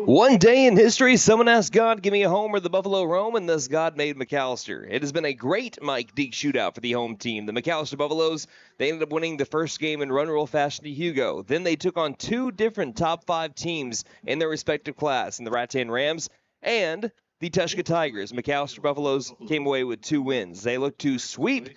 One day in history, someone asked God, give me a home where the Buffalo roam, and thus God made McAlester. It has been a great Mike Deak Shootout for the home team. The McAlester Buffaloes, they ended up winning the first game in run-roll fashion to Hugo. Then they took on two different top 5 teams in their respective class, in the Rattan Rams and the Tushka Tigers. McAlester Buffaloes came away with 2 wins. They look to sweep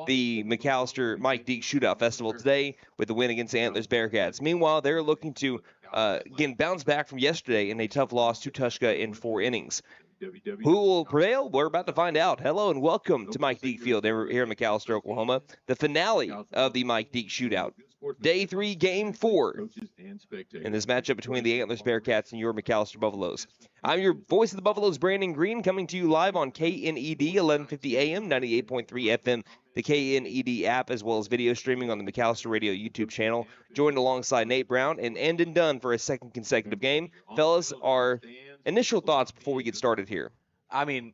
the McAlester Mike Deak Shootout Festival today with the win against the Antlers Bearcats. Meanwhile, they're looking to again bounce back from yesterday in a tough loss to Tushka in 4 innings. Who will prevail? We're about to find out. Hello and welcome to Mike Deak Field here in McAlester, Oklahoma. The finale of the Mike Deak Shootout. Day 3, Game 4 in this matchup between the Antlers Bearcats and your McAlester Buffaloes. I'm your voice of the Buffaloes, Brandon Green, coming to you live on KNED 1150 AM, 98.3 FM, the KNED app, as well as video streaming on the McAlester Radio YouTube channel. Joined alongside Nate Brown and Anden Dunn for a second consecutive game. Fellas, our initial thoughts before we get started here. I mean,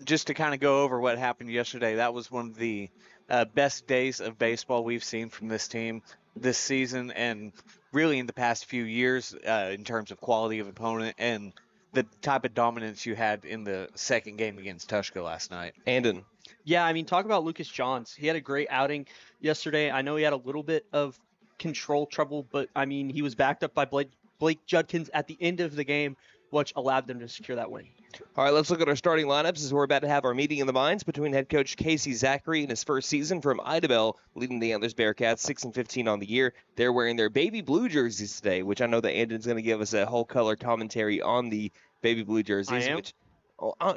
just to kind of go over what happened yesterday, that was one of the best days of baseball we've seen from this team this season and really in the past few years in terms of quality of opponent and the type of dominance you had in the second game against Tushka last night. Anden. Yeah, I mean, talk about Lucas Johns. He had a great outing yesterday. I know he had a little bit of control trouble, but, I mean, he was backed up by Blake Judkins at the end of the game, which allowed them to secure that win. All right, let's look at our starting lineups as we're about to have our meeting in the minds between head coach Casey Zachary in his first season from Idabel, leading the Antlers Bearcats 6-15 on the year. They're wearing their baby blue jerseys today, which I know that Anden's going to give us a whole color commentary on the baby blue jerseys. I am.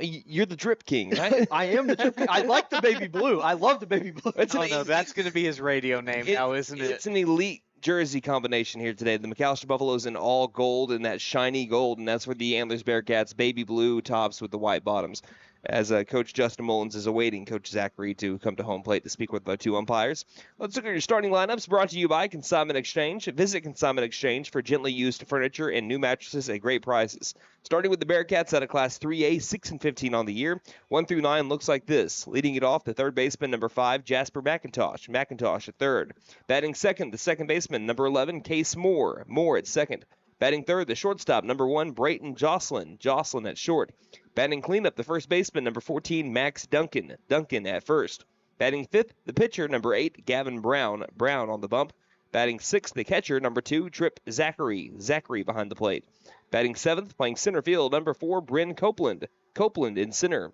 You're the drip king, right? I am the drip king. I like the baby blue. I love the baby blue. That's going to be his radio name now, isn't it? It's an elite jersey combination here today. The McAlester Buffaloes in all gold and that shiny gold, and that's for the Antlers Bearcats baby blue tops with the white bottoms. As Coach Justin Mullins is awaiting Coach Zachary to come to home plate to speak with the 2 umpires. Let's look at your starting lineups brought to you by Consignment Exchange. Visit Consignment Exchange for gently used furniture and new mattresses at great prices. Starting with the Bearcats out of Class 3A, 6-15 on the year. 1 through 9 looks like this. Leading it off, the third baseman, number 5, Jasper McIntosh. McIntosh at third. Batting second, the second baseman, number 11, Case Moore. Moore at second. Batting third, the shortstop, number 1, Brayton Jocelyn. Jocelyn at short. Batting cleanup, the first baseman, number 14, Max Duncan. Duncan at first. Batting fifth, the pitcher, number 8, Gavin Brown. Brown on the bump. Batting sixth, the catcher, number 2, Trip Zachary. Zachary behind the plate. Batting seventh, playing center field, number 4, Bryn Copeland. Copeland in center.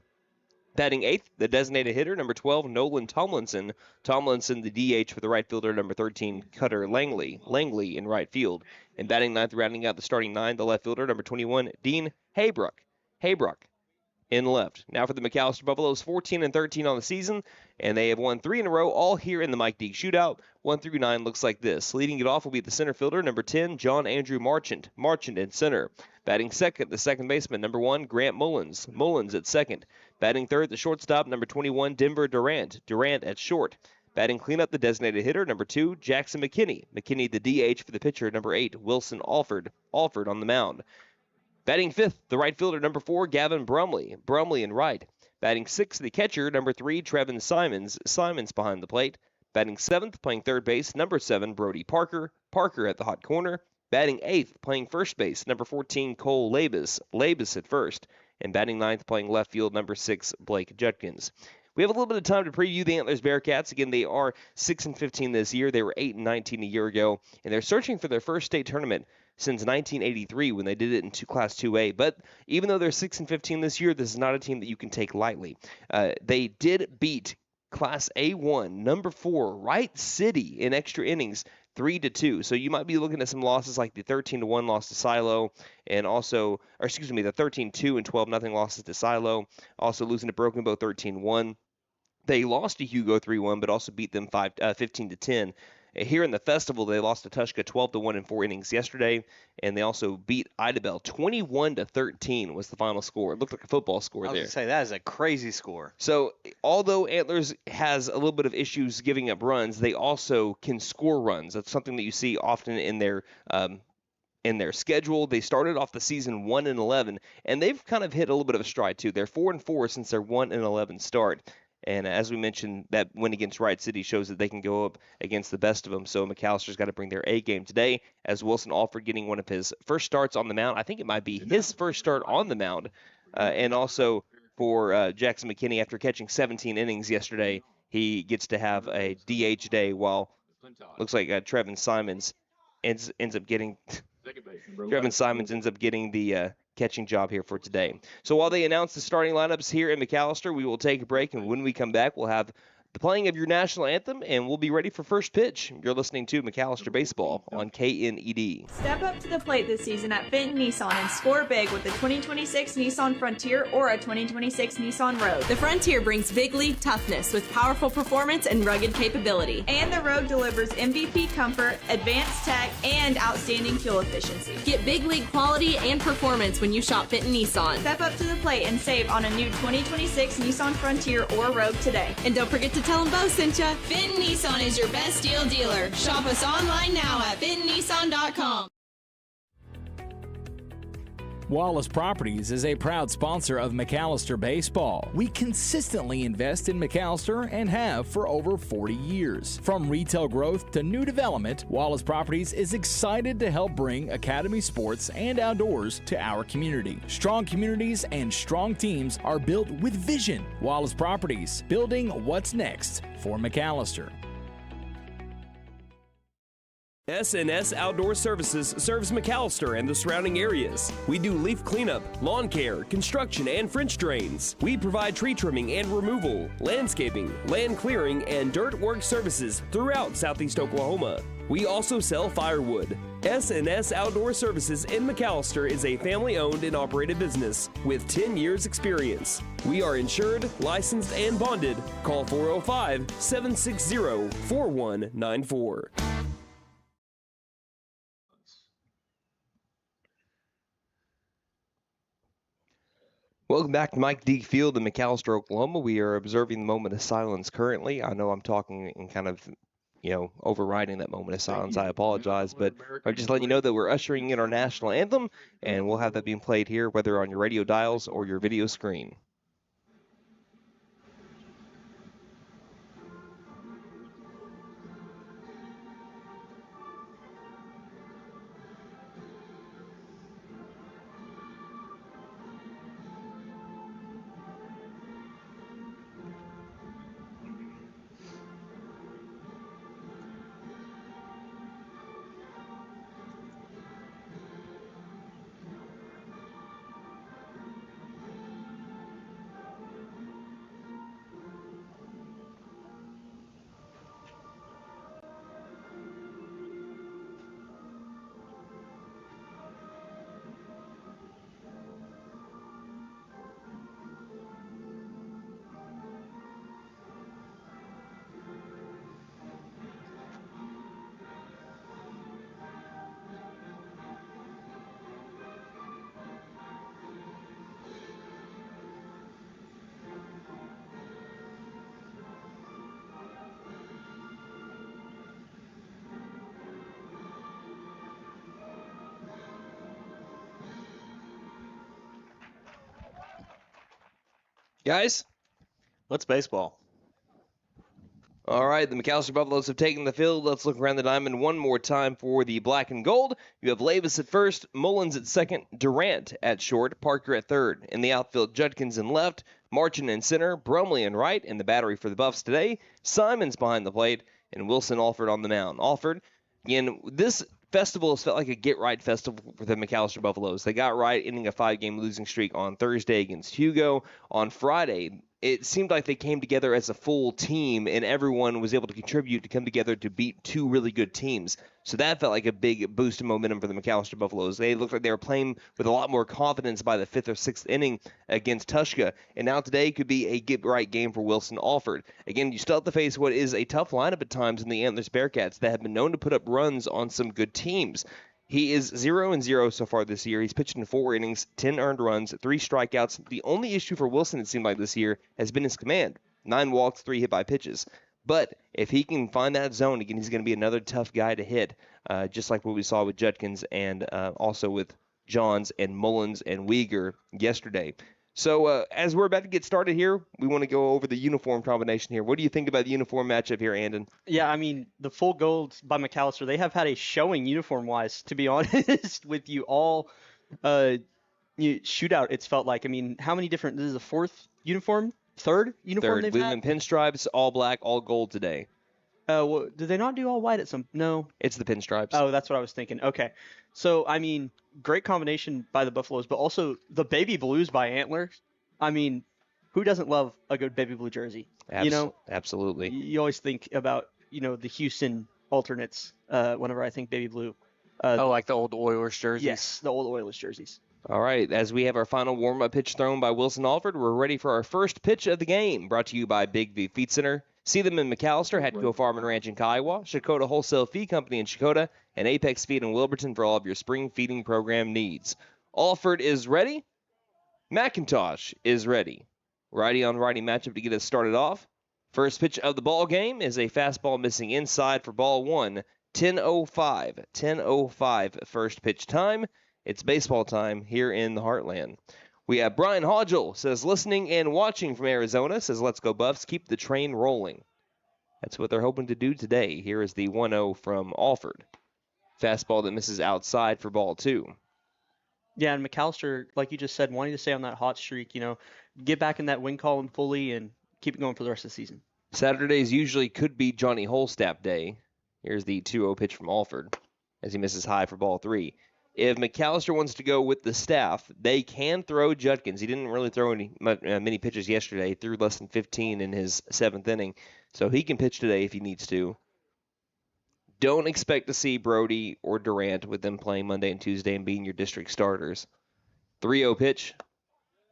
Batting eighth, the designated hitter, number 12, Nolan Tomlinson. Tomlinson, the DH for the right fielder, number 13, Cutter Langley. Langley in right field. And batting ninth, rounding out the starting 9, the left fielder, number 21, Dean Haybrook. Haybrook in left. Now for the McAlester Buffaloes, 14-13 on the season, and they have won 3 in a row, all here in the Mike Deak Shootout. 1 through 9 looks like this. Leading it off will be the center fielder, number 10, John Andrew Marchant. Marchant in center. Batting second, the second baseman, number 1, Grant Mullins. Mullins at second. Batting third, the shortstop, number 21, Denver Durant. Durant at short. Batting cleanup, the designated hitter, number 2, Jackson McKinney. McKinney, the DH for the pitcher, number 8, Wilson Alford. Alford on the mound. Batting fifth, the right fielder, number 4, Gavin Brumley. Brumley in right. Batting sixth, the catcher, number 3, Trevin Simons. Simons behind the plate. Batting seventh, playing third base, number 7, Brody Parker. Parker at the hot corner. Batting eighth, playing first base, number 14, Cole Labus. Labus at first. And batting ninth, playing left field, number 6, Blake Judkins. We have a little bit of time to preview the Antlers Bearcats. Again, they are 6-15 this year. They were 8-19 a year ago, and they're searching for their first state tournament since 1983 when they did it in Class 2A. But even though they're 6-15 this year, this is not a team that you can take lightly. They did beat Class A1, number 4, Wright City in extra innings, 3-2. So you might be looking at some losses like the 13-1 loss to Silo, and also, the 13-2 and 12-0 losses to Silo. Also losing to Broken Bow 13-1. They lost to Hugo 3-1, but also beat them 15-10. Here in the festival, they lost to Tushka 12-1 in 4 innings yesterday, and they also beat Idabel 21-13 was the final score. It looked like a football score there. I was going to say, that is a crazy score. So, although Antlers has a little bit of issues giving up runs, they also can score runs. That's something that you see often in their schedule. They started off the season 1-11, and they've kind of hit a little bit of a stride too. They're 4-4 since their 1-11 start. And as we mentioned, that win against Wright City shows that they can go up against the best of them. So McAllister's got to bring their A game today, as Wilson Alford getting one of his first starts on the mound. I think it might be his first start on the mound. And also for Jackson McKinney, after catching 17 innings yesterday, he gets to have a DH day, while looks like Trevin Simons ends up getting the catching job here for today. So while they announce the starting lineups here in McAlester, we will take a break, and when we come back, we'll have the playing of your national anthem, and we'll be ready for first pitch. You're listening to McAlester Baseball on KNED. Step up to the plate this season at Fenton Nissan and score big with the 2026 Nissan Frontier or a 2026 Nissan Rogue. The Frontier brings big league toughness with powerful performance and rugged capability. And the Rogue delivers MVP comfort, advanced tech, and outstanding fuel efficiency. Get big league quality and performance when you shop Fenton Nissan. Step up to the plate and save on a new 2026 Nissan Frontier or Rogue today. And don't forget to tell them Bo sent ya. Fenton Nissan is your best deal dealer. Shop us online now at FentonNissan.com. Wallace Properties is a proud sponsor of McAlester Baseball. We consistently invest in McAlester and have for over 40 years. From retail growth to new development, Wallace Properties is excited to help bring academy sports and outdoors to our community. Strong communities and strong teams are built with vision. Wallace Properties, building what's next for McAlester. S&S Outdoor Services serves McAlester and the surrounding areas. We do leaf cleanup, lawn care, construction, and French drains. We provide tree trimming and removal, landscaping, land clearing, and dirt work services throughout Southeast Oklahoma. We also sell firewood. S&S Outdoor Services in McAlester is a family-owned and operated business with 10 years experience. We are insured, licensed, and bonded. Call 405-760-4194. Welcome back to Mike Deak Field in McAlester, Oklahoma. We are observing the moment of silence currently. I know I'm talking and kind of, overriding that moment of silence. I apologize, but I'm just letting you know that we're ushering in our national anthem, and we'll have that being played here, whether on your radio dials or your video screen. Guys? Let's baseball. All right, the McAlester Buffaloes have taken the field. Let's look around the diamond one more time for the black and gold. You have Lavis at first, Mullins at second, Durant at short, Parker at third. In the outfield, Judkins in left, Marchand in center, Brumley in right, and the battery for the Buffs today. Simons behind the plate, and Wilson Alford on the mound. Alford, again, this festival has felt like a get-right festival for the McAlester Buffaloes. They got right, ending a 5-game losing streak on Thursday against Hugo. On Friday, it seemed like they came together as a full team, and everyone was able to contribute to come together to beat two really good teams. So that felt like a big boost of momentum for the McAlester Buffaloes. They looked like they were playing with a lot more confidence by the 5th or 6th inning against Tushka. And now today could be a get-right game for Wilson Alford. Again, you still have to face what is a tough lineup at times in the Antlers Bearcats that have been known to put up runs on some good teams. He is 0-0 so far this year. He's pitched in 4 innings, 10 earned runs, 3 strikeouts. The only issue for Wilson, it seemed like this year, has been his command. 9 walks, 3 hit by pitches. But if he can find that zone, again, he's going to be another tough guy to hit, just like what we saw with Judkins and also with Johns and Mullins and Weegar yesterday. So as we're about to get started here, we want to go over the uniform combination here. What do you think about the uniform matchup here, Anden? Yeah, I mean, the full gold by McAlester, they have had a showing uniform-wise, to be honest with you all. Shootout, it's felt like. I mean, how many different, this is the third uniform they've We've had? been pinstripes, all black, all gold today. Well, did they not do all white at some? No. It's the pinstripes. Oh, that's what I was thinking. Okay. So, I mean, great combination by the Buffaloes, but also the baby blues by Antlers. I mean, who doesn't love a good baby blue jersey? Absolutely. You always think about, the Houston alternates whenever I think baby blue. Like the old Oilers jerseys? Yes, the old Oilers jerseys. All right, as we have our final warm-up pitch thrown by Wilson Alford, we're ready for our first pitch of the game, brought to you by Big V Feed Center. See them in McAlester, Hatco Farm and Ranch in Kiowa, Shakota Wholesale Feed Company in Shakota, and Apex Feed in Wilburton for all of your spring feeding program needs. Alford is ready. McIntosh is ready. Righty-on-righty matchup to get us started off. First pitch of the ball game is a fastball missing inside for ball one. 10:05. 10:05 first pitch time. It's baseball time here in the Heartland. We have Brian Hodgel, says listening and watching from Arizona, says let's go Buffs, keep the train rolling. That's what they're hoping to do today. Here is the 1-0 from Alford. Fastball that misses outside for ball two. Yeah, and McAlester, like you just said, wanting to stay on that hot streak, get back in that win column fully and keep it going for the rest of the season. Saturdays usually could be Johnny Holstap day. Here's the 2-0 pitch from Alford as he misses high for ball three. If McAlester wants to go with the staff, they can throw Judkins. He didn't really throw many pitches yesterday. He threw less than 15 in his seventh inning, so he can pitch today if he needs to. Don't expect to see Brody or Durant with them playing Monday and Tuesday and being your district starters. 3-0 pitch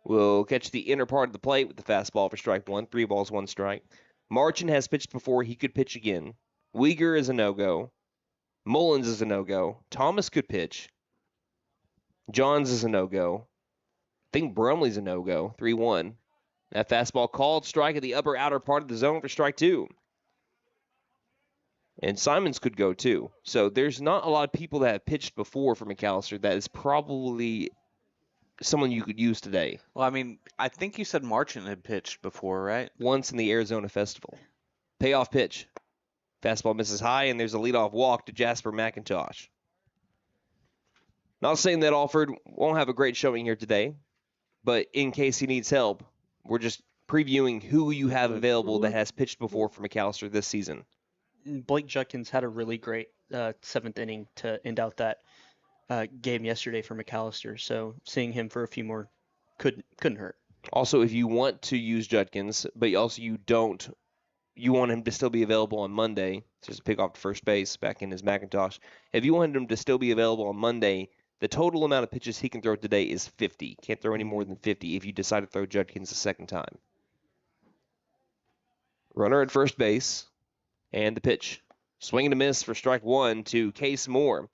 will catch the inner part of the plate with the fastball for strike one. 3 balls, 1 strike. Marchin has pitched before. He could pitch again. Uyghur is a no-go. Mullins is a no-go. Thomas could pitch. Johns is a no-go. I think Brumley's a no-go. 3-1. That fastball called. Strike at the upper outer part of the zone for strike two. And Simons could go too. So there's not a lot of people that have pitched before for McAlester. That is probably someone you could use today. Well, I mean, I think you said Marchant had pitched before, right? Once in the Arizona Festival. Payoff pitch. Fastball misses high, and there's a leadoff walk to Jasper McIntosh. Not saying that Alford won't have a great showing here today, but in case he needs help, we're just previewing who you have available that has pitched before for McAlester this season. Blake Judkins had a really great seventh inning to end out that game yesterday for McAlester, so seeing him for a few more couldn't hurt. Also, if you want to use Judkins, but you want him to still be available on Monday, just a pick off to first base back in his McIntosh. If you want him to still be available on Monday, the total amount of pitches he can throw today is 50. Can't throw any more than 50 if you decide to throw Judkins a second time. Runner at first base, and the pitch. Swing and a miss for strike one to Case Moore.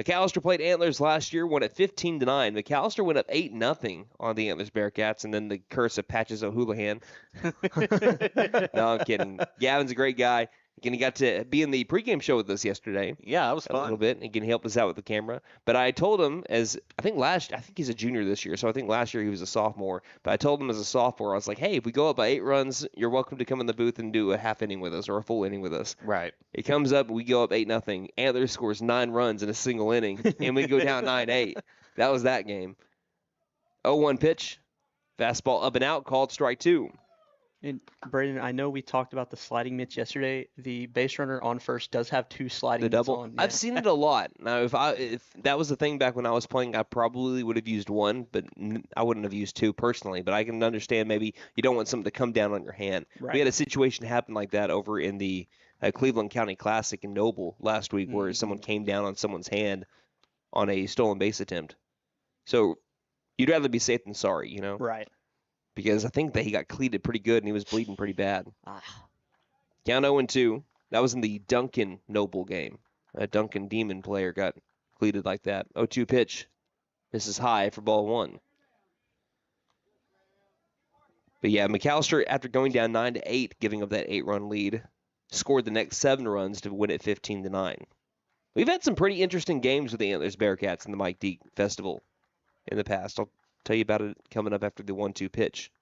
McAlester played Antlers last year, won at 15-9. McAlester went up 8-0 on the Antlers Bearcats, and then the curse of Patches O'Houlihan. No, I'm kidding. Gavin's a great guy. Again, he got to be in the pregame show with us yesterday. Yeah, that was fun. A little bit. Again, he helped us out with the camera. But I told him, I think he's a junior this year, so I think last year he was a sophomore. But I told him as a sophomore, I was like, hey, if we go up by 8 runs, you're welcome to come in the booth and do a half inning with us or a full inning with us. Right. It comes up, we go up 8-0. Antlers scores 9 runs in a single inning, and we go down 9-8. That was that game. 0-1 pitch. Fastball up and out, called strike two. And Braden, I know we talked about the sliding mitts yesterday. The base runner on first does have 2 sliding the mitts double. on. Yeah. I've seen it a lot. Now, if that was the thing back when I was playing, I probably would have used 1, but I wouldn't have used 2 personally. But I can understand maybe you don't want something to come down on your hand. Right. We had a situation happen like that over in the Cleveland County Classic in Noble last week, where someone came down on someone's hand on a stolen base attempt. So you'd rather be safe than sorry, you know? Right. Because I think that he got cleated pretty good and he was bleeding pretty bad. Count 0-2. That was in the Duncan Noble game. A Duncan Demon player got cleated like that. 0-2 pitch. This is high for ball 1. But yeah, McAlester, after going down 9-8, giving up that 8-run lead, scored the next 7 runs to win it 15-9. We've had some pretty interesting games with the Antlers Bearcats in the Mike Deak Festival in the past. I'll Tell you about it coming up after the 1-2 pitch.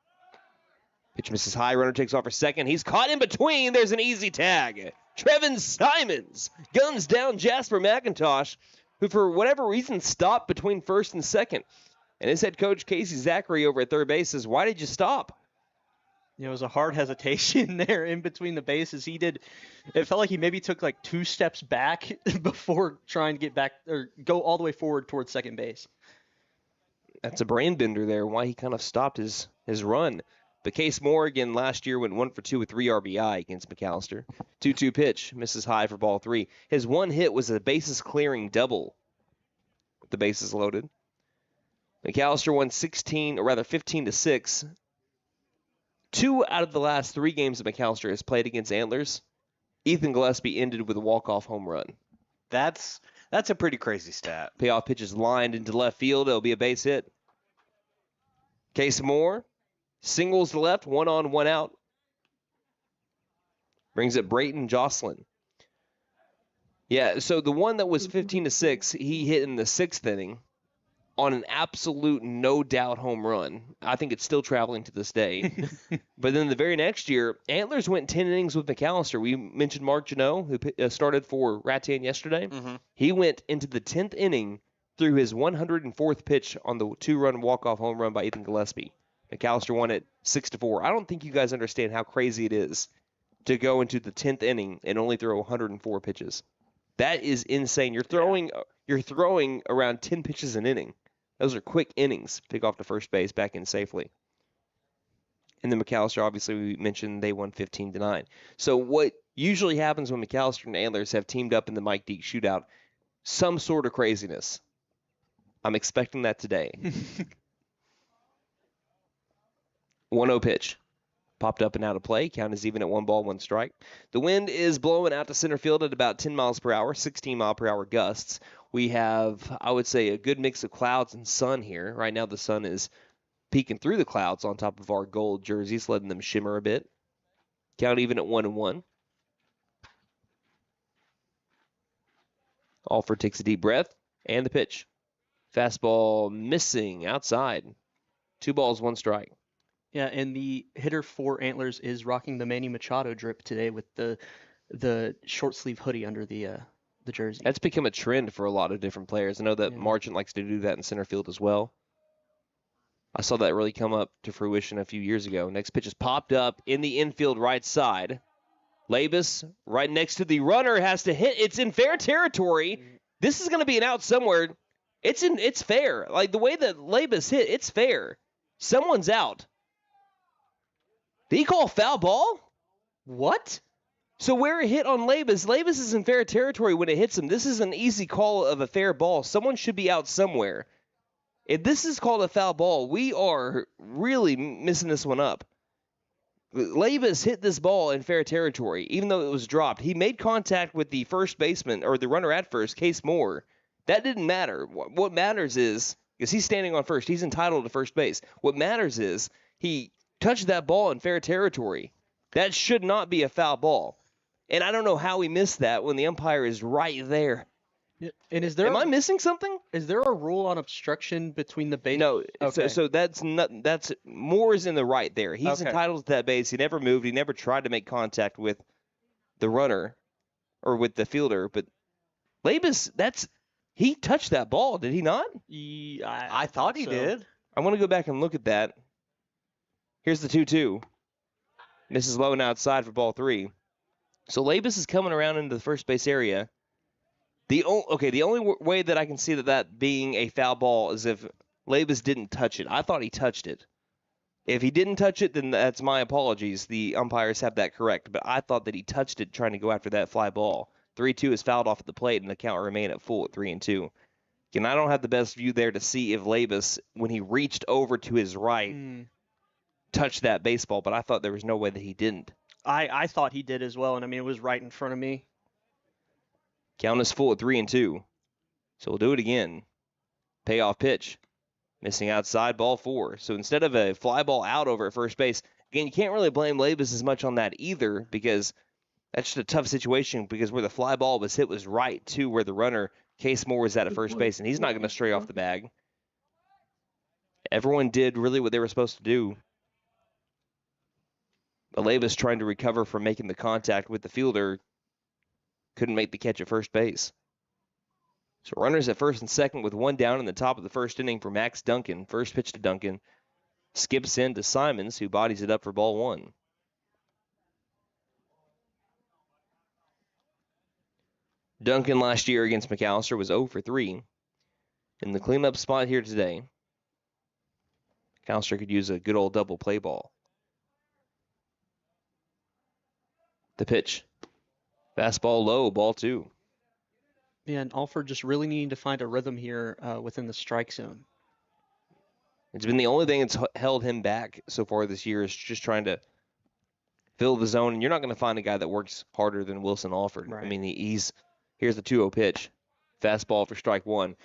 Pitch misses high. Runner takes off for second. He's caught in between. There's an easy tag. Trevin Simons guns down Jasper McIntosh, who for whatever reason stopped between first and second. And his head coach, Casey Zachary, over at third base says, "Why did you stop?" It was a hard hesitation there in between the bases. It felt like he maybe took like 2 steps back before trying to get back or go all the way forward towards second base. That's a brain bender there, why he kind of stopped his run. But Case Moore, again, last year went 1 for 2 with 3 RBI against McAlester. 2-2 pitch, misses high for ball 3. His one hit was a bases-clearing double with the bases loaded. McAlester won 15-6. 2 out of the last 3 games that McAlester has played against Antlers, Ethan Gillespie ended with a walk-off home run. That's a pretty crazy stat. Payoff pitch is lined into left field. It'll be a base hit. Case Moore singles to left, 1 on, 1 out. Brings it Brayton Jocelyn. Yeah, so the one that was 15-6, he hit in the 6th inning on an absolute no-doubt home run. I think it's still traveling to this day. But then the very next year, Antlers went 10 innings with McAlester. We mentioned Mark Janot, who started for Rattan yesterday. Mm-hmm. He went into the 10th inning through his 104th pitch on the 2-run walk-off home run by Ethan Gillespie. McAlester won it 6-4. I don't think you guys understand how crazy it is to go into the 10th inning and only throw 104 pitches. That is insane. You're throwing around 10 pitches an inning. Those are quick innings. Pick off to first base, back in safely. And then McAlester, obviously, we mentioned they won 15-9. So what usually happens when McAlester and Antlers have teamed up in the Mike Deak Shootout, some sort of craziness. I'm expecting that today. 1-0 pitch. Popped up and out of play. Count is even at 1 ball, 1 strike. The wind is blowing out to center field at about 10 miles per hour, 16 mile per hour gusts. We have, I would say, a good mix of clouds and sun here. Right now the sun is peeking through the clouds on top of our gold jerseys, letting them shimmer a bit. Count even at 1-1. Alford takes a deep breath, and the pitch. Fastball missing outside. 2 balls, 1 strike. Yeah, and the hitter for Antlers is rocking the Manny Machado drip today with the short sleeve hoodie under the jersey. That's become a trend for a lot of different players. I know that Marchant likes to do that in center field as well. I saw that really come up to fruition a few years ago. Next pitch is popped up in the infield right side. Labus right next to the runner has to hit. It's in fair territory. This is going to be an out somewhere. It's fair. Like the way that Labus hit, it's fair. Someone's out. Did he call foul ball? What? So where it hit on Labus is in fair territory when it hits him. This is an easy call of a fair ball. Someone should be out somewhere. If this is called a foul ball, we are really missing this one up. Labus hit this ball in fair territory, even though it was dropped. He made contact with the first baseman, or the runner at first, Case Moore. That didn't matter. What matters is, because he's standing on first, he's entitled to first base. What matters is he touched that ball in fair territory. That should not be a foul ball. And I don't know how he missed that when the umpire is right there. And am I missing something? Is there a rule on obstruction between the base? No. Okay. So that's Moore's in the right there. He's entitled to that base. He never moved. He never tried to make contact with the runner or with the fielder. But Labus, he touched that ball, did he not? I thought he did. I want to go back and look at that. Here's the 2-2. Misses low and outside for ball 3. So Labus is coming around into the first base area. The only way that I can see that being a foul ball is if Labus didn't touch it. I thought he touched it. If he didn't touch it, then that's my apologies. The umpires have that correct. But I thought that he touched it trying to go after that fly ball. 3-2 is fouled off at the plate, and the count will remain at full at 3-2. Again, I don't have the best view there to see if Labus, when he reached over to his right, touched that baseball, but I thought there was no way that he didn't. I thought he did as well, and I mean, it was right in front of me. Count is full at 3-2. So we'll do it again. Payoff pitch. Missing outside, ball 4. So instead of a fly ball out over at first base, again, you can't really blame Labus as much on that either, because that's just a tough situation, because where the fly ball was hit was right to where the runner, Case Moore, was at first base, and he's not going to stray off the bag. everyone did really what they were supposed to do. Alevis trying to recover from making the contact with the fielder. Couldn't make the catch at first base. So runners at first and second with one down in the top of the first inning for Max Duncan. First pitch to Duncan. Skips in to Simons, who bodies it up for ball one. Duncan last year against McAlester was 0 for 3. In the cleanup spot here today, McAlester could use a good old double play ball. The pitch. Fastball low, ball two. Yeah, and Alford just really needing to find a rhythm here within the strike zone. It's been the only thing that's held him back so far this year is just trying to fill the zone. And you're not going to find a guy that works harder than Wilson Alford. Right. I mean, here's the 2-0 pitch. Fastball for strike one.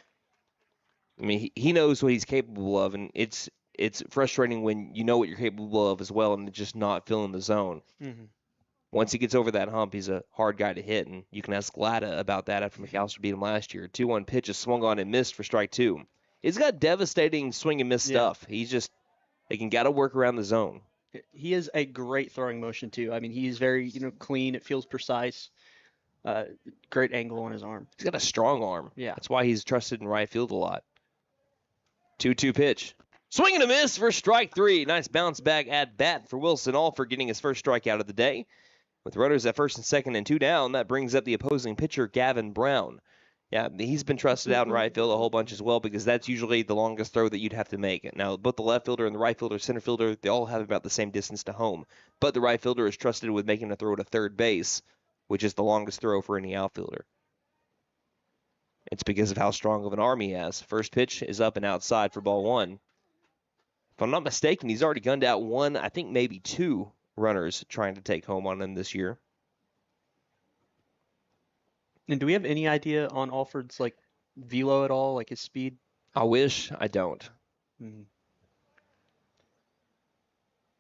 I mean, he knows what he's capable of, and it's frustrating when you know what you're capable of as well and just not filling the zone. Mm-hmm. Once he gets over that hump, he's a hard guy to hit, and you can ask Glada about that after McAlester beat him last year. 2-1 pitch is swung on and missed for strike two. He's got devastating swing and miss stuff. He's just, they can got to work around the zone. He has a great throwing motion too. I mean, he's very clean. It feels precise. Great angle on his arm. He's got a strong arm. Yeah. That's why he's trusted in right field a lot. 2-2 pitch. Swing and a miss for strike three. Nice bounce back at bat for Wilson Alford getting his first strikeout of the day. With runners at first and second and two down, that brings up the opposing pitcher, Gavin Brown. Yeah, he's been trusted out in right field a whole bunch as well because that's usually the longest throw that you'd have to make. Now, both the left fielder and the right fielder, center fielder, they all have about the same distance to home. But the right fielder is trusted with making a throw to third base, which is the longest throw for any outfielder. It's because of how strong of an arm he has. First pitch is up and outside for ball one. If I'm not mistaken, he's already gunned out one, I think maybe two runners trying to take home on him this year. And do we have any idea on Alford's velo at all, his speed? I wish. I don't. Mm-hmm.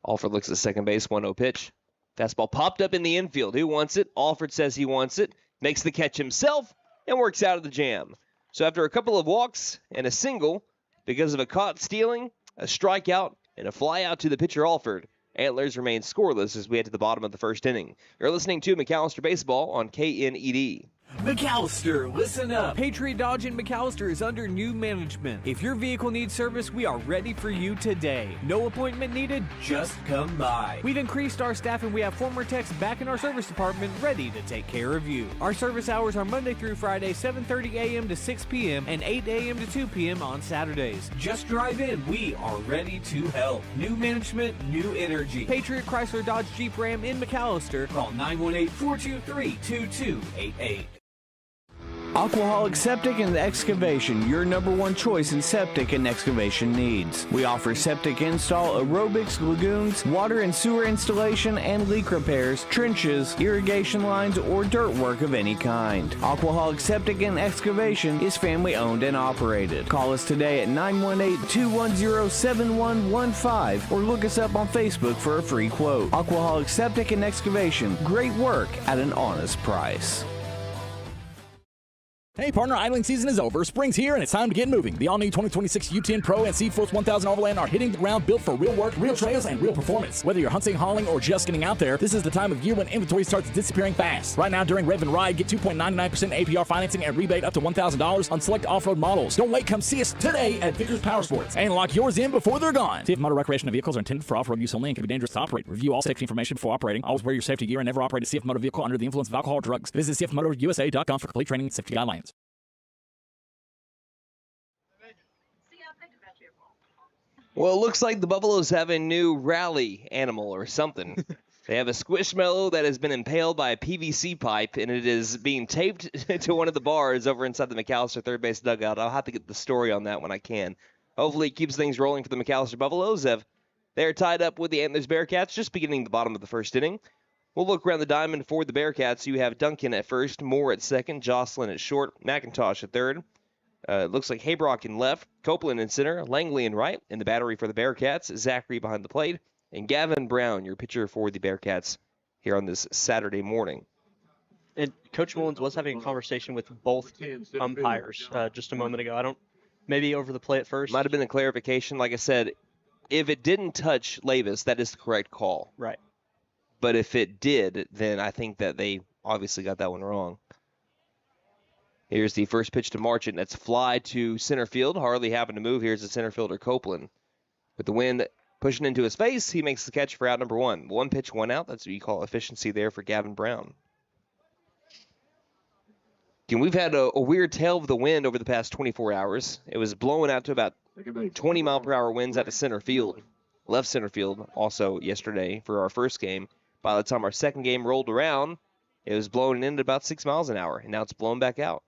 Alford looks at second base, 1-0 pitch. Fastball popped up in the infield. Who wants it? Alford says he wants it. Makes the catch himself and works out of the jam. So after a couple of walks and a single, because of a caught stealing, a strikeout, and a fly out to the pitcher Alford, Antlers remain scoreless as we head to the bottom of the first inning. You're listening to McAlester Baseball on KNED. McAlester, listen up. Patriot Dodge in McAlester is under new management. If your vehicle needs service, we are ready for you today. No appointment needed, just come by. We've increased our staff and we have former techs back in our service department ready to take care of you. Our service hours are Monday through Friday, 7:30 a.m. to 6 p.m. and 8 a.m. to 2 p.m. on Saturdays. Just drive in. We are ready to help. New management, new energy. Patriot Chrysler Dodge Jeep Ram in McAlester. Call 918-423-2288. Aquaholic Septic and Excavation, your number one choice in septic and excavation needs. We offer septic install, aerobics, lagoons, water and sewer installation, and leak repairs, trenches, irrigation lines, or dirt work of any kind. Aquaholic Septic and Excavation is family owned and operated. Call us today at 918-210-7115 or look us up on Facebook for a free quote. Aquaholic Septic and Excavation, great work at an honest price. Hey partner, idling season is over, spring's here, and it's time to get moving. The all-new 2026 U10 Pro and C-Force 1000 Overland are hitting the ground built for real work, real trails, and real performance. Whether you're hunting, hauling, or just getting out there, this is the time of year when inventory starts disappearing fast. Right now during Rev and Ride, get 2.99% APR financing and rebate up to $1,000 on select off-road models. Don't wait, come see us today at Vickers Power Sports and lock yours in before they're gone. See if motor recreational vehicles are intended for off-road use only and can be dangerous to operate. Review all safety information before operating. Always wear your safety gear and never operate a CF motor vehicle under the influence of alcohol or drugs. Visit cfmotorusa.com for complete training and safety guidelines. Well, it looks like the Buffaloes have a new rally animal or something. They have a squishmallow that has been impaled by a PVC pipe, and it is being taped to one of the bars over inside the McAlester third base dugout. I'll have to get the story on that when I can. Hopefully it keeps things rolling for the McAlester Buffaloes. They're tied up with the Antlers Bearcats, just beginning the bottom of the first inning. We'll look around the diamond for the Bearcats. You have Duncan at first, Moore at second, Jocelyn at short, McIntosh at third. It looks like Haybrock in left, Copeland in center, Langley in right, and the battery for the Bearcats, Zachary behind the plate, and Gavin Brown, your pitcher for the Bearcats here on this Saturday morning. And Coach Mullins was having a conversation with both umpires just a moment ago. I don't maybe over the play at first. Might have been a clarification. Like I said, if it didn't touch Levis, that is the correct call. Right. But if it did, then I think that they obviously got that one wrong. Here's the first pitch to Marchant. That's fly to center field. Hardly happened to move. Here's the center fielder, Copeland. With the wind pushing into his face, he makes the catch for out number 1. 1 pitch, 1 out. That's what you call efficiency there for Gavin Brown. And we've had a weird tail of the wind over the past 24 hours. It was blowing out to about 20 mile per hour winds out of center field. Left center field also yesterday for our first game. By the time our second game rolled around, it was blowing in at about 6 miles an hour, and now it's blown back out.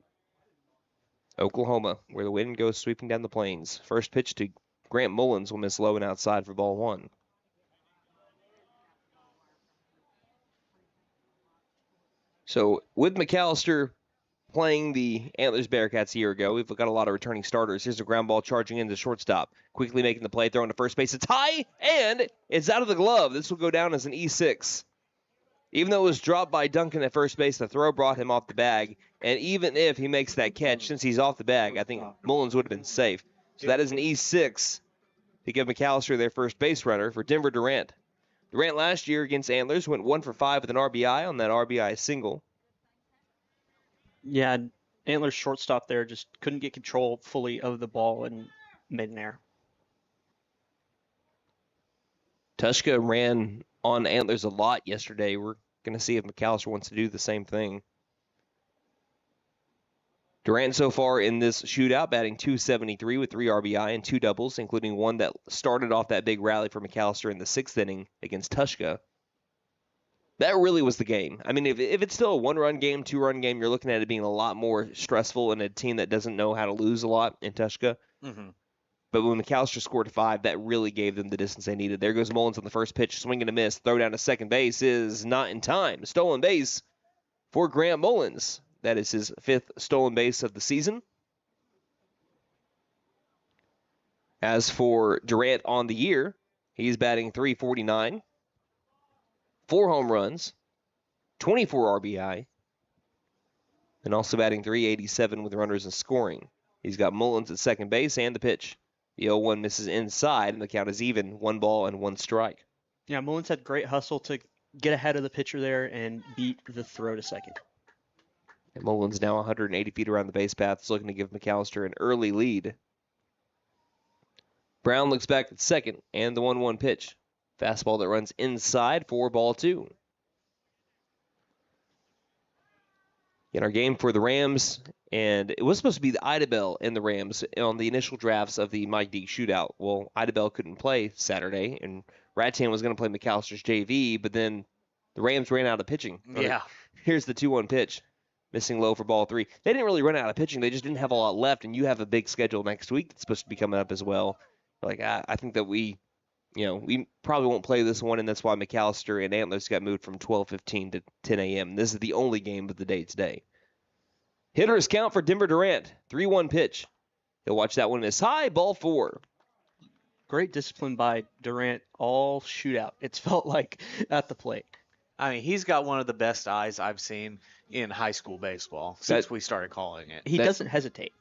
Oklahoma, where the wind goes sweeping down the plains. First pitch to Grant Mullins will miss low and outside for ball 1. So with McAlester playing the Antlers Bearcats a year ago, we've got a lot of returning starters. Here's a ground ball charging into shortstop. Quickly making the play, throwing to first base. It's high, and it's out of the glove. This will go down as an E6. Even though it was dropped by Duncan at first base, the throw brought him off the bag. And even if he makes that catch, since he's off the bag, I think Mullins would have been safe. So that is an E6 to give McAlester their first base runner for Denver Durant. Durant last year against Antlers went 1 for 5 with an RBI on that RBI single. Yeah, Antlers shortstop there just couldn't get control fully of the ball and made an error. Tushka ran on Antlers a lot yesterday. We're going to see if McAlester wants to do the same thing. Durant so far in this shootout batting .273 with 3 RBI and 2 doubles, including one that started off that big rally for McAlester in the 6th inning against Tushka. That really was the game. I mean, if it's still a 1-run game, 2-run game, you're looking at it being a lot more stressful in a team that doesn't know how to lose a lot in Tushka. Mm-hmm. But when McAlester scored 5, that really gave them the distance they needed. There goes Mullins on the first pitch, swing and a miss. Throw down to second base is not in time. Stolen base for Grant Mullins. That is his 5th stolen base of the season. As for Durant on the year, he's batting .349, 4 home runs, 24 RBI, and also batting .387 with runners in scoring. He's got Mullins at second base and the pitch. The 0-1 misses inside, and the count is even, 1 ball and 1 strike. Yeah, Mullins had great hustle to get ahead of the pitcher there and beat the throw to second. And Mullins now 180 feet around the base path, is looking to give McAlester an early lead. Brown looks back at second, and the 1-1 pitch. Fastball that runs inside for ball 2. In our game for the Rams, and it was supposed to be the Idabel and the Rams on the initial drafts of the Mike Deak Shootout. Well, Idabel couldn't play Saturday, and Rattan was going to play McAlster's JV, but then the Rams ran out of pitching. Yeah. Here's the 2-1 pitch. Missing low for ball 3. They didn't really run out of pitching. They just didn't have a lot left, and you have a big schedule next week that's supposed to be coming up as well. Like, I think that we probably won't play this one, and that's why McAlester and Antlers got moved from 12:15 to 10 a.m. This is the only game of the day today. Hitters count for Denver Durant. 3-1 pitch. He'll watch that one miss high, ball 4. Great discipline by Durant all shootout. It's felt like at the plate. I mean, he's got one of the best eyes I've seen in high school baseball since we started calling it. He doesn't hesitate.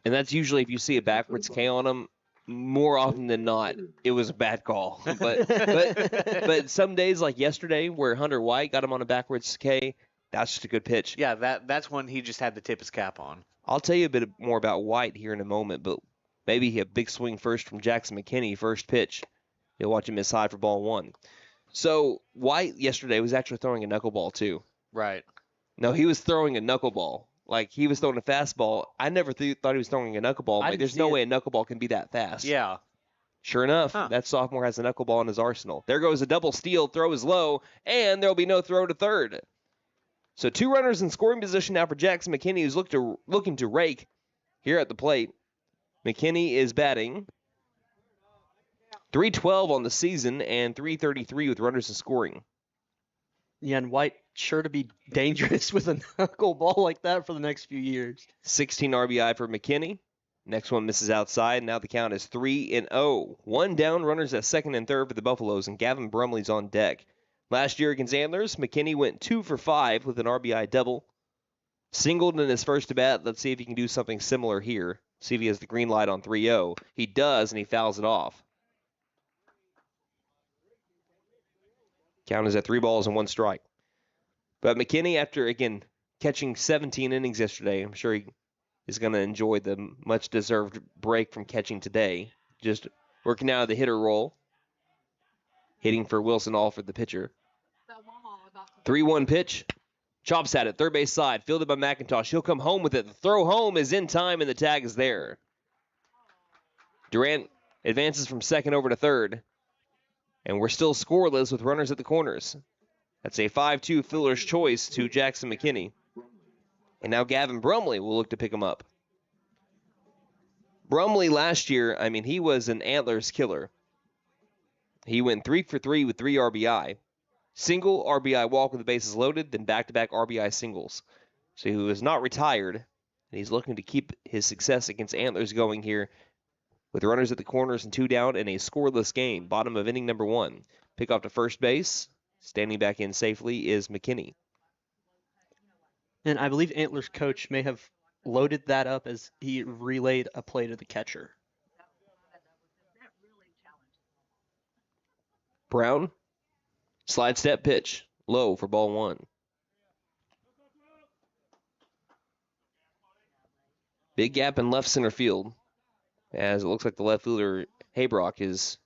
And that's usually if you see a backwards K on him, more often than not, it was a bad call. But some days like yesterday where Hunter White got him on a backwards K, that's just a good pitch. Yeah, that's when he just had to tip his cap on. I'll tell you a bit more about White here in a moment, but maybe a big swing first from Jackson McKinney, first pitch. You'll watch him miss high for ball 1. So White yesterday was actually throwing a knuckleball too. Right. No, he was throwing a knuckleball. Like, he was throwing a fastball. I never thought he was throwing a knuckleball. Like, there's no way a knuckleball can be that fast. Yeah. Sure enough, that sophomore has a knuckleball in his arsenal. There goes a double steal. Throw is low, and there'll be no throw to third. So 2 runners in scoring position now for Jackson McKinney, who's looking to rake here at the plate. McKinney is batting .312 on the season and .333 with runners in scoring. Yeah, and White sure to be dangerous with a knuckleball like that for the next few years. 16 RBI for McKinney. Next one misses outside. Now the count is 3-0. 1 down, runners at second and third for the Buffaloes, and Gavin Brumley's on deck. Last year against Antlers, McKinney went 2 for 5 with an RBI double. Singled in his first at bat. Let's see if he can do something similar here. See if he has the green light on 3-0. He does, and he fouls it off. Count is at 3 balls and 1 strike. But McKinney, after, again, catching 17 innings yesterday, I'm sure he is going to enjoy the much-deserved break from catching today. Just working out of the hitter role. Hitting for Wilson Alford, the pitcher. 3-1 pitch. Chops at it, third base side, fielded by McIntosh. He'll come home with it. The throw home is in time, and the tag is there. Durant advances from second over to third. And we're still scoreless with runners at the corners. That's a 5-2 fielder's choice to Jackson McKinney. And now Gavin Brumley will look to pick him up. Brumley last year, he was an Antlers killer. He went 3 for 3 with 3 RBI. Single RBI walk with the bases loaded, then back-to-back RBI singles. So he was not retired, and he's looking to keep his success against Antlers going here with runners at the corners and 2 down in a scoreless game. Bottom of inning number 1. Pick off to first base. Standing back in safely is McKinney. And I believe Antlers coach may have loaded that up as he relayed a play to the catcher. Brown. Slide step pitch. Low for ball 1. Big gap in left center field. As it looks like the left fielder, Haybrock, is,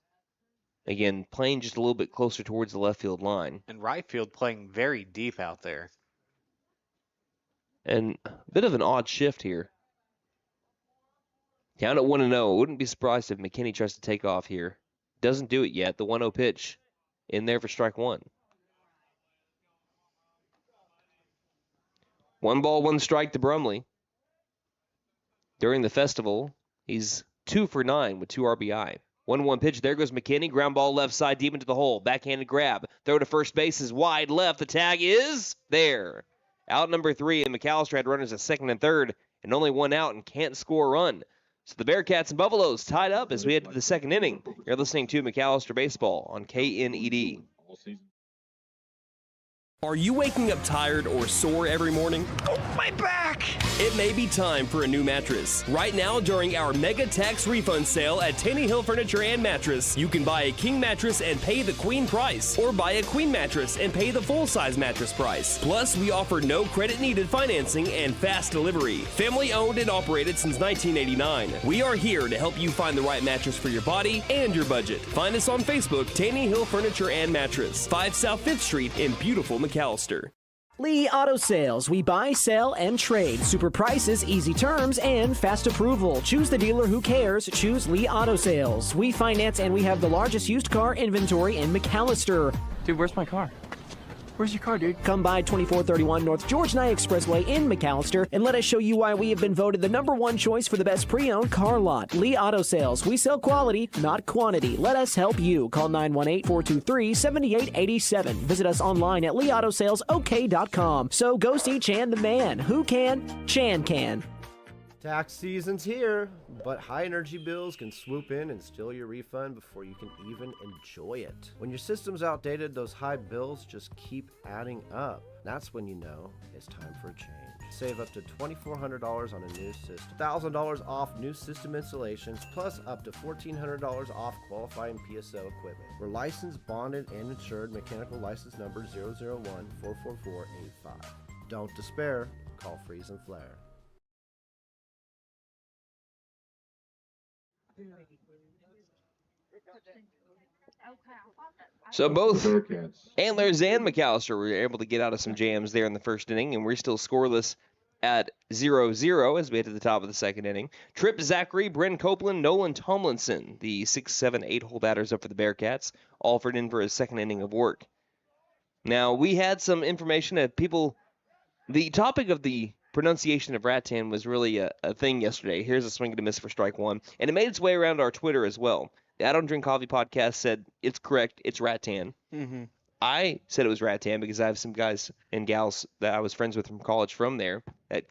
again, playing just a little bit closer towards the left field line. And right field playing very deep out there. And a bit of an odd shift here. Down at 1-0. Wouldn't be surprised if McKinney tries to take off here. Doesn't do it yet. The 1-0 pitch in there for strike 1. 1 ball, 1 strike to Brumley. During the festival, he's 2 for 9 with 2 RBI. 1-1 pitch. There goes McKinney. Ground ball left side deep into the hole. Backhanded grab. Throw to first base is wide left. The tag is there. Out number 3, and McAlester had runners at second and third, and only 1 out and can't score a run. So the Bearcats and Buffaloes tied up as we head to the second inning. You're listening to McAlester Baseball on KNED. Are you waking up tired or sore every morning? Oh, my back! It may be time for a new mattress. Right now, during our mega tax refund sale at Taney Hill Furniture and Mattress, you can buy a king mattress and pay the queen price, or buy a queen mattress and pay the full-size mattress price. Plus, we offer no credit-needed financing and fast delivery. Family-owned and operated since 1989. We are here to help you find the right mattress for your body and your budget. Find us on Facebook, Taney Hill Furniture and Mattress, 5 South 5th Street in beautiful McAlester. Lee Auto Sales. We buy, sell, and trade. Super prices, easy terms, and fast approval. Choose the dealer who cares. Choose Lee Auto Sales. We finance and we have the largest used car inventory in McAlester. Dude, where's my car? Where's your car, dude? Come by 2431 North George Nye Expressway in McAlester and let us show you why we have been voted the #1 choice for the best pre-owned car lot. Lee Auto Sales. We sell quality, not quantity. Let us help you. Call 918-423-7887. Visit us online at leeautosalesok.com. So go see Chan the man. Who can? Chan can. Tax season's here, but high energy bills can swoop in and steal your refund before you can even enjoy it. When your system's outdated, those high bills just keep adding up. That's when you know it's time for a change. Save up to $2,400 on a new system, $1,000 off new system installations, plus up to $1,400 off qualifying PSO equipment. We're licensed, bonded, and insured. Mechanical license number 001-44485. Don't despair. Call Freeze and Flare. So both Antlers and McAlester were able to get out of some jams there in the first inning, and we're still scoreless at 0-0 as we head to the top of the second inning. Tripp Zachary, Bryn Copeland, Nolan Tomlinson, the 6, 7, 8 hole batters up for the Bearcats, Alford in for his second inning of work. Now, we had some information that people, the topic of the pronunciation of rattan was really a thing yesterday. Here's a swing and a miss for strike one, and it made its way around our Twitter as well. The I Don't Drink Coffee podcast said it's correct, it's rattan. Mm-hmm. I said it was rattan because I have some guys and gals that I was friends with from college from there that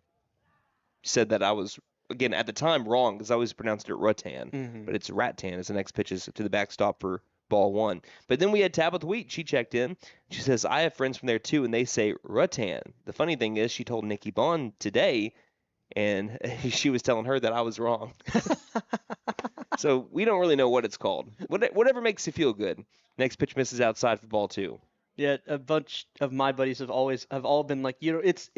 said that I was, again, at the time wrong because I always pronounced it rattan. Mm-hmm. But it's rattan as the next pitch is to the backstop for ball one. But then we had Tabitha Wheat. She checked in. She says, I have friends from there too, and they say rattan. The funny thing is she told Nikki Bond today, and she was telling her that I was wrong. So we don't really know what it's called. Whatever makes you feel good. Next pitch misses outside for ball 2. Yeah, a bunch of my buddies have all been like, it's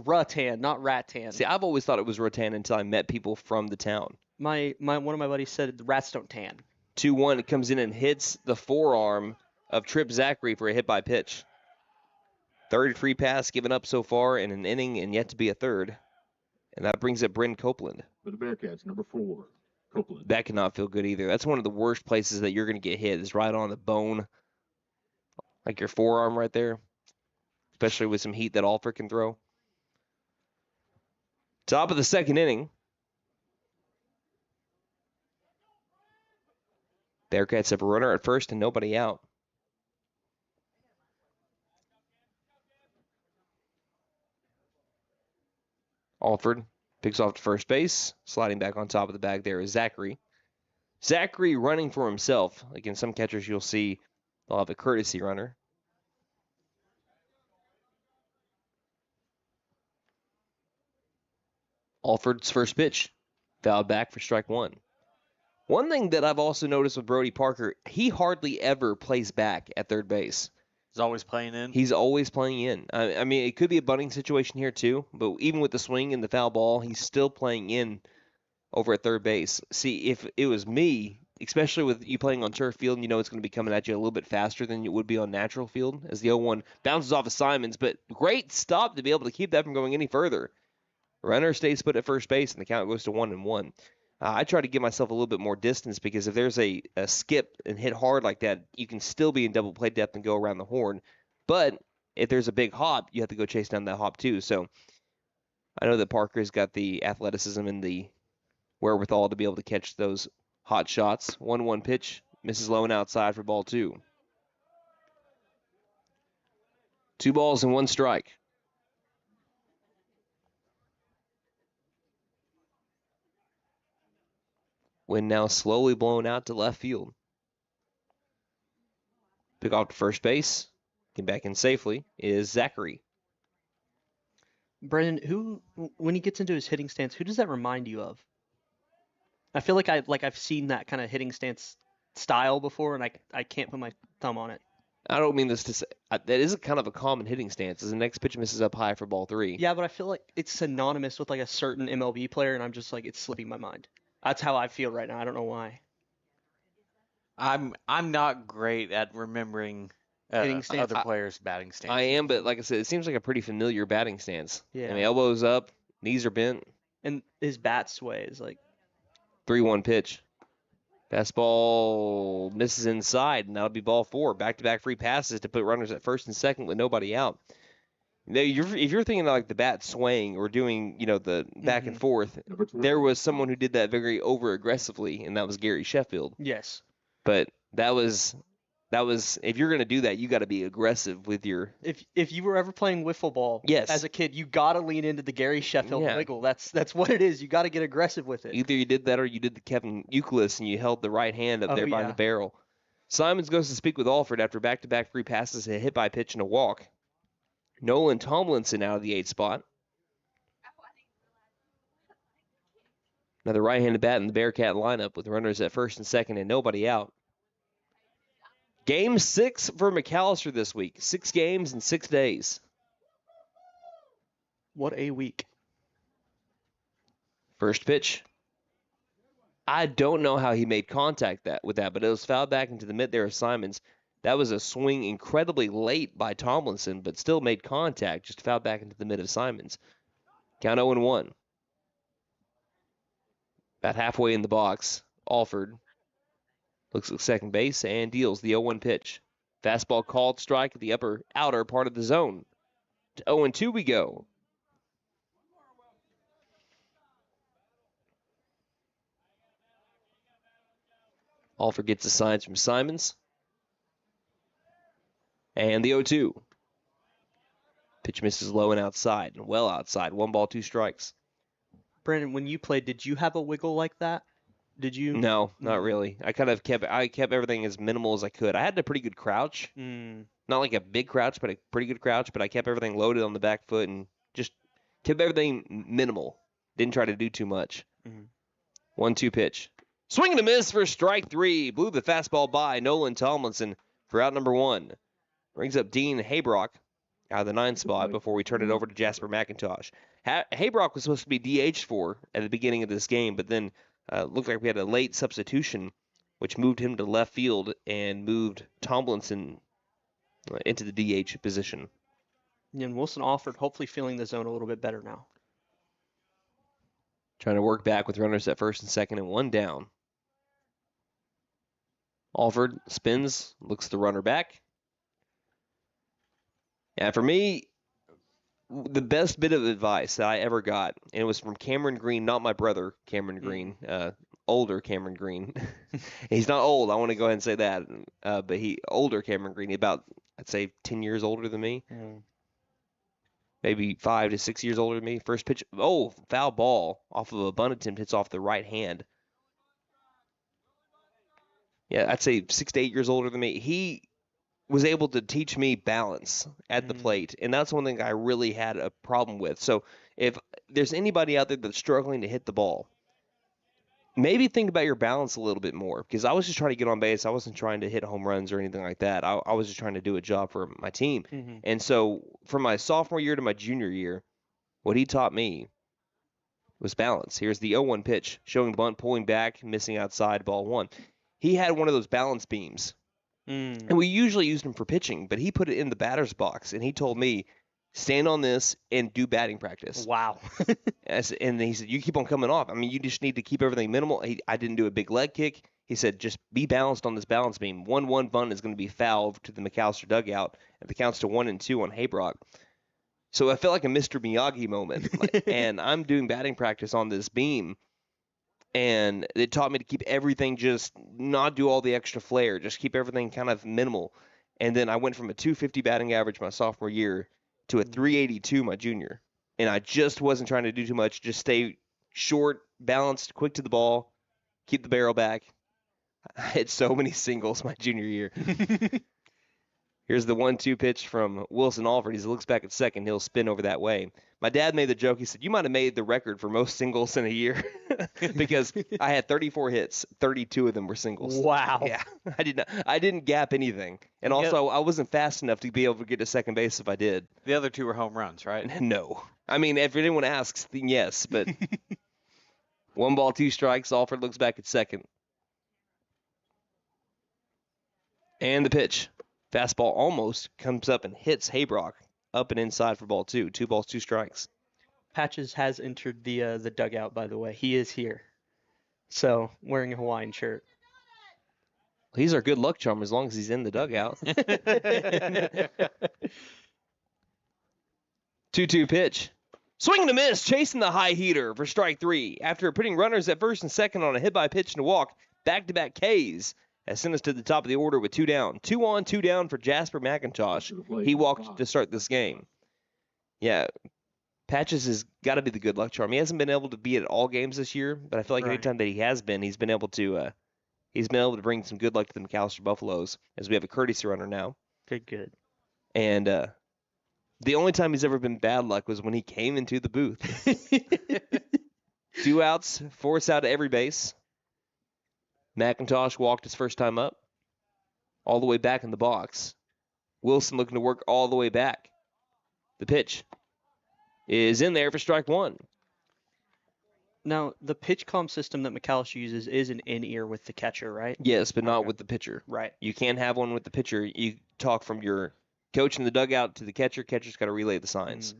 rattan, not rattan. See, I've always thought it was rattan until I met people from the town. One of my buddies said the rats don't tan. 2-1, it comes in and hits the forearm of Trip Zachary for a hit by pitch. Third free pass given up so far in an inning and yet to be a third. And that brings up Bryn Copeland. For the Bearcats, number 4, Copeland. That cannot feel good either. That's one of the worst places that you're going to get hit is right on the bone. Like your forearm right there. Especially with some heat that Alford can throw. Top of the second inning. Bearcats have a runner at first and nobody out. Alford picks off to first base. Sliding back on top of the bag there is Zachary. Zachary running for himself. Like in some catchers you'll see they'll have a courtesy runner. Alford's first pitch. Fouled back for strike 1. One thing that I've also noticed with Brody Parker, he hardly ever plays back at third base. He's always playing in. He's always playing in. I mean, it could be a bunting situation here too, but even with the swing and the foul ball, he's still playing in over at third base. See, if it was me, especially with you playing on turf field, and you know it's going to be coming at you a little bit faster than it would be on natural field, as the 0-1 bounces off of Simons, but great stop to be able to keep that from going any further. Runner stays put at first base, and the count goes to 1-1. I try to give myself a little bit more distance because if there's a skip and hit hard like that, you can still be in double play depth and go around the horn. But if there's a big hop, you have to go chase down that hop too. So I know that Parker's got the athleticism and the wherewithal to be able to catch those hot shots. 1-1 pitch, misses low and outside for ball 2. 2 balls and 1 strike. Wind now slowly blown out to left field. Pick off to first base. Get back in safely is Zachary. Brendan, when he gets into his hitting stance, who does that remind you of? I feel like I've seen that kind of hitting stance style before, and I can't put my thumb on it. I don't mean this to say that is kind of a common hitting stance. As the next pitch misses up high for ball 3. Yeah, but I feel like it's synonymous with like a certain MLB player, and I'm just like it's slipping my mind. That's how I feel right now. I don't know why. I'm not great at remembering other players' batting stance. I am, but like I said, it seems like a pretty familiar batting stance. Yeah. I mean, elbows up, knees are bent. And his bat sway is like 3-1 pitch. Fastball misses inside, and that'll be ball 4. Back-to-back free passes to put runners at first and second with nobody out. Now, if you're thinking like the bat swaying or doing, the back and forth, there was someone who did that very over-aggressively, and that was Gary Sheffield. Yes. But that was if you're going to do that, you got to be aggressive with your. If you were ever playing wiffle ball, yes, as a kid, you got to lean into the Gary Sheffield wiggle. That's what it is. You got to get aggressive with it. Either you did that or you did the Kevin Euclid and you held the right hand up there by the barrel. Simons goes to speak with Alford after back-to-back free passes, a hit by pitch and a walk. Nolan Tomlinson out of the 8th spot. Another right-handed bat in the Bearcat lineup with runners at first and second and nobody out. Game 6 for McAlester this week. 6 games in 6 days. What a week. First pitch. I don't know how he made contact with that, but it was fouled back into the mid there of Simons. That was a swing incredibly late by Tomlinson, but still made contact, just fouled back into the mid of Simons. Count 0-1. About halfway in the box, Alford looks at second base and deals the 0-1 pitch. Fastball called strike at the outer part of the zone. To 0-2 we go. Alford gets the signs from Simons. And the 0-2. Pitch misses low and outside, and well outside. 1 ball, 2 strikes. Brandon, when you played, did you have a wiggle like that? Did you? No, not really. I kept everything as minimal as I could. I had a pretty good crouch. Not like a big crouch, but a pretty good crouch. But I kept everything loaded on the back foot and just kept everything minimal. Didn't try to do too much. Mhm. 1-2 pitch. Swing and a miss for strike 3. Blew the fastball by Nolan Tomlinson for out number 1. Brings up Dean Haybrock out of the 9 spot before we turn it over to Jasper McIntosh. Haybrock was supposed to be DH'd for at the beginning of this game, but then looked like we had a late substitution, which moved him to left field and moved Tomlinson into the DH position. And Wilson Alford hopefully feeling the zone a little bit better now. Trying to work back with runners at first and second and 1 down. Alford spins, looks the runner back. Yeah, for me, the best bit of advice that I ever got, and it was from Cameron Green, not my brother, Cameron Green, older Cameron Green. He's not old, I want to go ahead and say that, but older Cameron Green, about, I'd say, 10 years older than me. Maybe 5 to 6 years older than me. First pitch, foul ball off of a bunt attempt, hits off the right hand. Yeah, I'd say 6 to 8 years older than me. He was able to teach me balance at the plate, and that's one thing I really had a problem with. So if there's anybody out there that's struggling to hit the ball, maybe think about your balance a little bit more, because I was just trying to get on base. I wasn't trying to hit home runs or anything like that. I was just trying to do a job for my team. And so from my sophomore year to my junior year, what he taught me was balance. Here's the 0-1 pitch, showing bunt, pulling back, missing outside, ball 1. He had one of those balance beams. And we usually used him for pitching, but he put it in the batter's box, and he told me, stand on this and do batting practice. Wow. And he said, you keep on coming off. I mean, you just need to keep everything minimal. I didn't do a big leg kick. He said, just be balanced on this balance beam. 1-1 bunt is going to be fouled to the McAlester dugout, and the counts to 1-2 on Haybrock. So I felt like a Mr. Miyagi moment, and I'm doing batting practice on this beam. And it taught me to keep everything, just not do all the extra flair, just keep everything kind of minimal. And then I went from a 250 batting average my sophomore year to a 382 my junior. And I just wasn't trying to do too much, just stay short, balanced, quick to the ball, keep the barrel back. I hit so many singles my junior year. Here's the 1-2 pitch from Wilson Alford. He looks back at second. He'll spin over that way. My dad made the joke. He said, you might have made the record for most singles in a year because I had 34 hits. 32 of them were singles. Wow. Yeah, I didn't gap anything. And also, I wasn't fast enough to be able to get to second base if I did. The other 2 were home runs, right? No. I mean, if anyone asks, then yes. But 1 ball, 2 strikes. Alford looks back at second. And the pitch. Fastball almost comes up and hits Haybrock up and inside for ball 2. 2 balls, 2 strikes. Patches has entered the dugout, by the way. He is here. So, wearing a Hawaiian shirt. He's our good luck charm as long as he's in the dugout. 2-2 pitch. Swing and a miss, chasing the high heater for strike 3. After putting runners at first and second on a hit by pitch and a walk, back-to-back Ks. Has sent us to the top of the order with 2 down. 2 on, 2 down for Jasper McIntosh. He walked to start this game. Yeah, Patches has got to be the good luck charm. He hasn't been able to be at all games this year, but I feel like anytime that he has been, he's been able to bring some good luck to the McAlester Buffaloes, as we have a courtesy runner now. Good. And the only time he's ever been bad luck was when he came into the booth. 2 outs, force out to every base. McIntosh walked his first time up, all the way back in the box. Wilson looking to work all the way back. The pitch is in there for strike 1. Now, the pitch comm system that McAlester uses is an in-ear with the catcher, right? Yes, but not with the pitcher. Right. You can't have one with the pitcher. You talk from your coach in the dugout to the catcher. Catcher's got to relay the signs.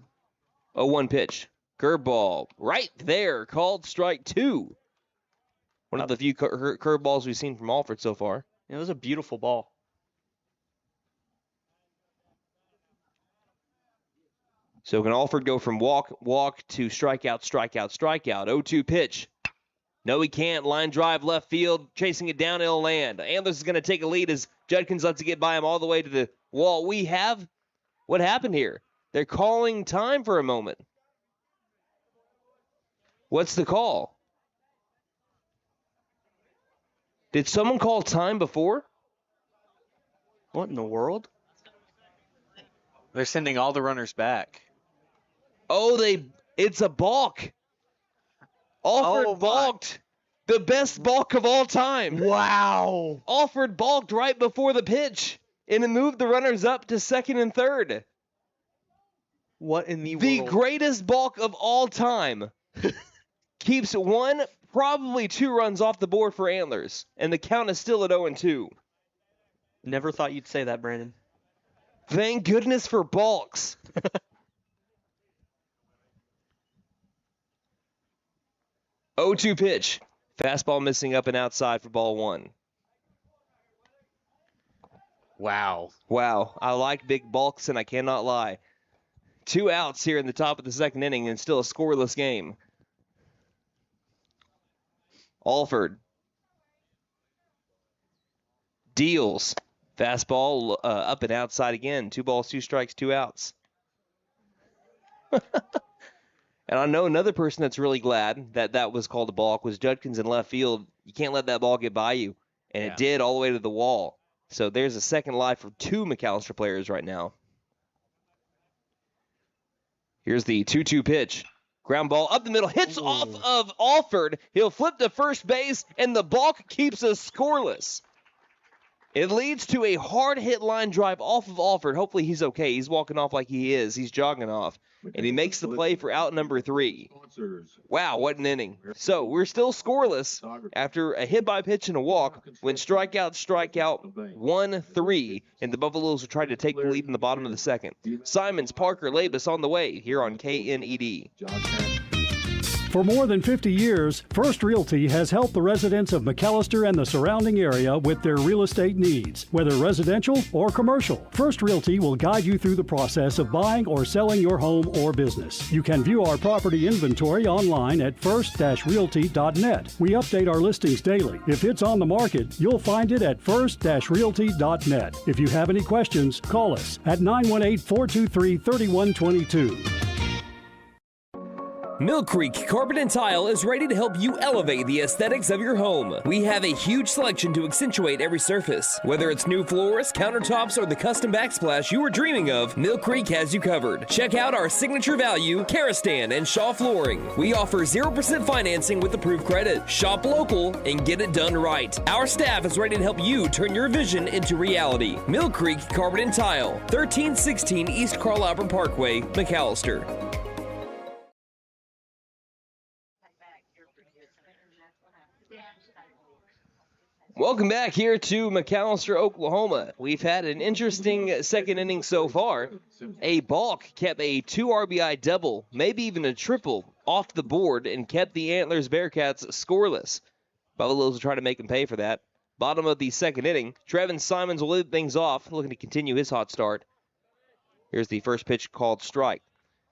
0-1 pitch. Curveball right there, called strike 2. One of the few curveballs we've seen from Alford so far. It was a beautiful ball. So can Alford go from walk to strikeout, strikeout, strikeout? 0-2 pitch. No, he can't. Line drive left field, chasing it down. It'll land. Antlers is going to take a lead as Judkins lets it get by him all the way to the wall. What happened here? They're calling time for a moment. What's the call? Did someone call time before? What in the world? They're sending all the runners back. Oh, it's a balk. Alford balked. The best balk of all time. Wow. Alford balked right before the pitch, and it moved the runners up to second and third. What in the The world? greatest balk of all time keeps 1, probably 2 runs off the board for Antlers, and the count is still at 0-2. Never thought you'd say that, Brandon. Thank goodness for balks. 0-2 pitch. Fastball missing up and outside for ball 1. Wow. Wow, I like big balks, and I cannot lie. 2 outs here in the top of the second inning, and still a scoreless game. Alford deals. Fastball up and outside again. 2 balls, 2 strikes, 2 outs. And I know another person that's really glad that that was called a balk was Judkins in left field. You can't let that ball get by you. And it did all the way to the wall. So there's a second life for 2 McAlester players right now. Here's the 2-2 pitch. Ground ball up the middle. Hits off of Alford. He'll flip to first base, and the balk keeps us scoreless. It leads to a hard hit line drive off of Alford. Hopefully he's okay. He's walking off like he is. He's jogging off. And he makes the play for out number 3. Wow, what an inning. So we're still scoreless after a hit by pitch and a walk. Went strikeout, 1-3. And the Buffaloes will try to take the lead in the bottom of the second. Simons, Parker, Labus on the way here on KNED. For more than 50 years, First Realty has helped the residents of McAlester and the surrounding area with their real estate needs, whether residential or commercial. First Realty will guide you through the process of buying or selling your home or business. You can view our property inventory online at first-realty.net. We update our listings daily. If it's on the market, you'll find it at first-realty.net. If you have any questions, call us at 918-423-3122. Mill Creek Carpet and Tile is ready to help you elevate the aesthetics of your home. We have a huge selection to accentuate every surface. Whether it's new floors, countertops, or the custom backsplash you were dreaming of, Mill Creek has you covered. Check out our signature value, Karastan and Shaw Flooring. We offer 0% financing with approved credit. Shop local and get it done right. Our staff is ready to help you turn your vision into reality. Mill Creek Carpet and Tile, 1316 East Carl Albert Parkway, McAlester. Welcome back here to McAlester, Oklahoma. We've had an interesting second inning so far. A balk kept a 2 RBI double, maybe even a triple, off the board and kept the Antlers Bearcats scoreless. Buffaloes will try to make them pay for that. Bottom of the second inning, Trevin Simons will lead things off, looking to continue his hot start. Here's the first pitch called strike.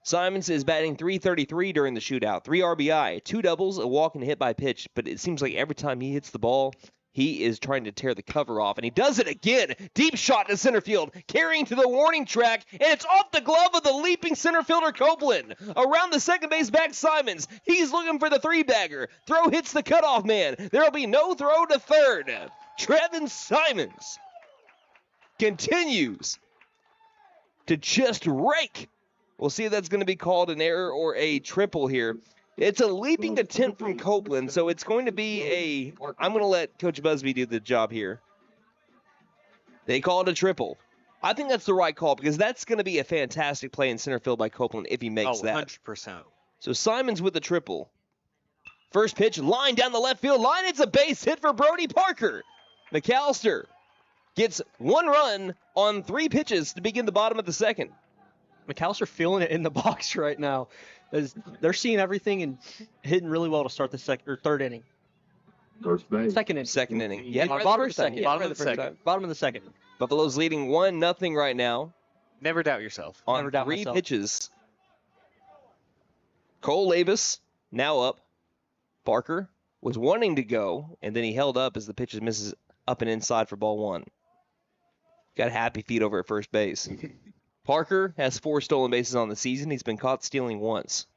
Simons is batting .333 during the shootout. 3 RBI, 2 doubles, a walk and a hit by pitch, but it seems like every time he hits the ball, he is trying to tear the cover off, and he does it again. Deep shot to center field, carrying to the warning track, and it's off the glove of the leaping center fielder Copeland. Around the second base back Simons. He's looking for the 3-bagger. Throw hits the cutoff man. There will be no throw to third. Trevin Simons continues to just rake. We'll see if that's going to be called an error or a triple here. It's a leaping attempt from Copeland, so it's going to be I'm going to let Coach Busby do the job here. They call it a triple. I think that's the right call because that's going to be a fantastic play in center field by Copeland if he makes that. 100%. So Simons with the triple. First pitch, line down the left field line. It's a base hit for Brody Parker. McAlester gets 1 run on 3 pitches to begin the bottom of the second. McAlester feeling it in the box right now. They're seeing everything and hitting really well to start the third inning. First base. Second inning. Second inning. Yeah, Bottom of the second. Bottom of the second. Bottom of the second. Buffalo's leading 1-0 right now. Never doubt yourself. On Never doubt 3 myself. pitches. Cole Labus now up. Parker was wanting to go, and then he held up as the pitch misses up and inside for ball 1. Got happy feet over at first base. Parker has 4 stolen bases on the season. He's been caught stealing once.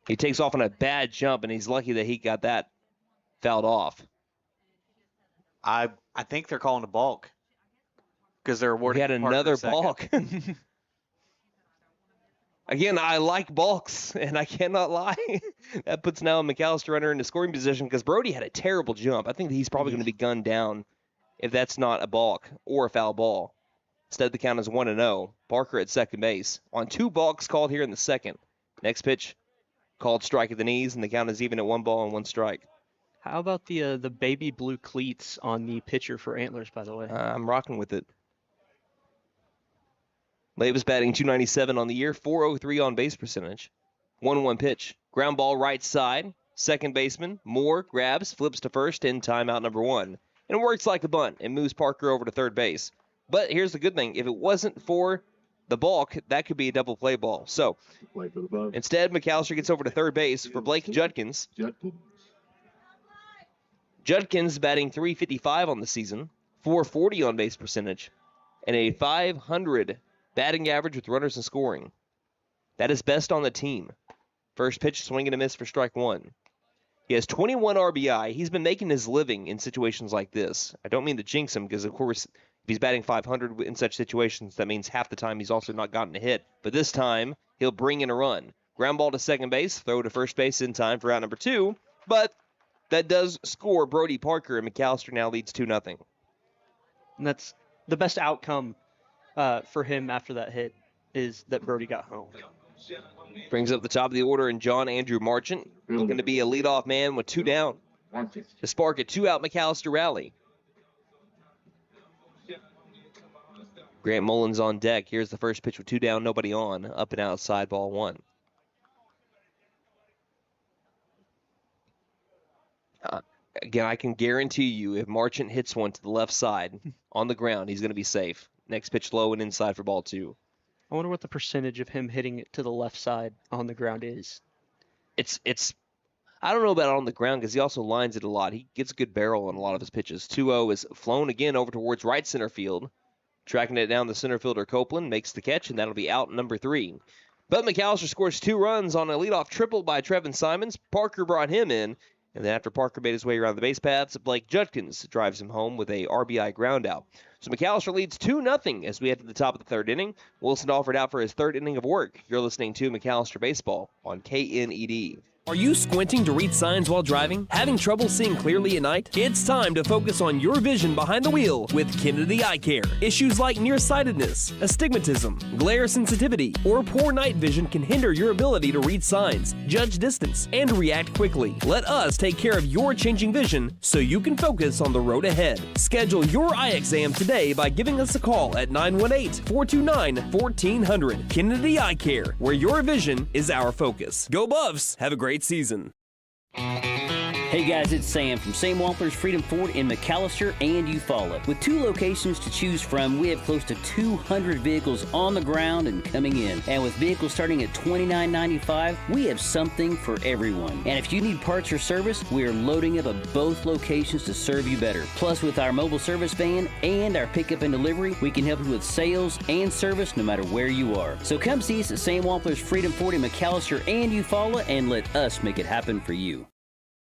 He takes off on a bad jump, and he's lucky that he got that fouled off. I think they're calling a balk because they're awarding. He had Parker another second. balk. Again, I like balks, and I cannot lie. That puts now McAlester runner into scoring position because Brody had a terrible jump. I think he's probably going to be gunned down if that's not a balk or a foul ball. Instead, the count is 1-0. Parker at second base. On 2 balks called here in the second. Next pitch called strike at the knees, and the count is even at 1 ball and 1 strike. How about the baby blue cleats on the pitcher for Antlers, by the way? I'm rocking with it. Levis batting .297 on the year, .403 on base percentage. 1-1 pitch. Ground ball right side. Second baseman, Moore, grabs, flips to first in timeout number 1. And it works like a bunt and moves Parker over to third base. But here's the good thing. If it wasn't for the balk, that could be a double play ball. So instead, McAlester gets over to third base for Blake Judkins. Judkins batting .355 on the season, .440 on base percentage, and a .500 batting average with runners in scoring. That is best on the team. First pitch, swing and a miss for strike 1. He has 21 RBI. He's been making his living in situations like this. I don't mean to jinx him because, of course, if he's batting .500 in such situations, that means half the time he's also not gotten a hit. But this time, he'll bring in a run. Ground ball to second base, throw to first base in time for out number 2. But that does score Brody Parker, and McAlester now leads 2-0. And that's the best outcome for him after that hit is that Brody got home. Brings up the top of the order and John Andrew Marchant, looking to be a leadoff man with 2 down. To spark a 2-out McAlester rally. Grant Mullins on deck. Here's the first pitch with 2 down, nobody on. Up and outside, ball 1. Again, I can guarantee you if Marchant hits one to the left side on the ground, he's going to be safe. Next pitch low and inside for ball 2. I wonder what the percentage of him hitting it to the left side on the ground is. It's I don't know about on the ground because he also lines it a lot. He gets a good barrel on a lot of his pitches. 2-0 is flown again over towards right center field. Tracking it down, the center fielder Copeland makes the catch, and that'll be out number 3. But McAlester scores 2 runs on a leadoff triple by Trevin Simons. Parker brought him in, and then after Parker made his way around the base paths, Blake Judkins drives him home with a RBI ground out. So McAlester leads 2-0 as we head to the top of the 3rd inning. Wilson offered out for his 3rd inning of work. You're listening to McAlester Baseball on KNED. Are you squinting to read signs while driving? Having trouble seeing clearly at night? It's time to focus on your vision behind the wheel with Kennedy Eye Care. Issues like nearsightedness, astigmatism, glare sensitivity, or poor night vision can hinder your ability to read signs, judge distance, and react quickly. Let us take care of your changing vision so you can focus on the road ahead. Schedule your eye exam today by giving us a call at 918-429-1400. Kennedy Eye Care, where your vision is our focus. Go Buffs! Have a great season. Hey guys, it's Sam from Antlers Freedom Ford in McAlester and Eufaula. With 2 locations to choose from, we have close to 200 vehicles on the ground and coming in. And with vehicles starting at $29.95, we have something for everyone. And if you need parts or service, we are loading up at both locations to serve you better. Plus, with our mobile service van and our pickup and delivery, we can help you with sales and service no matter where you are. So come see us at Antlers Freedom Ford in McAlester and Eufaula and let us make it happen for you.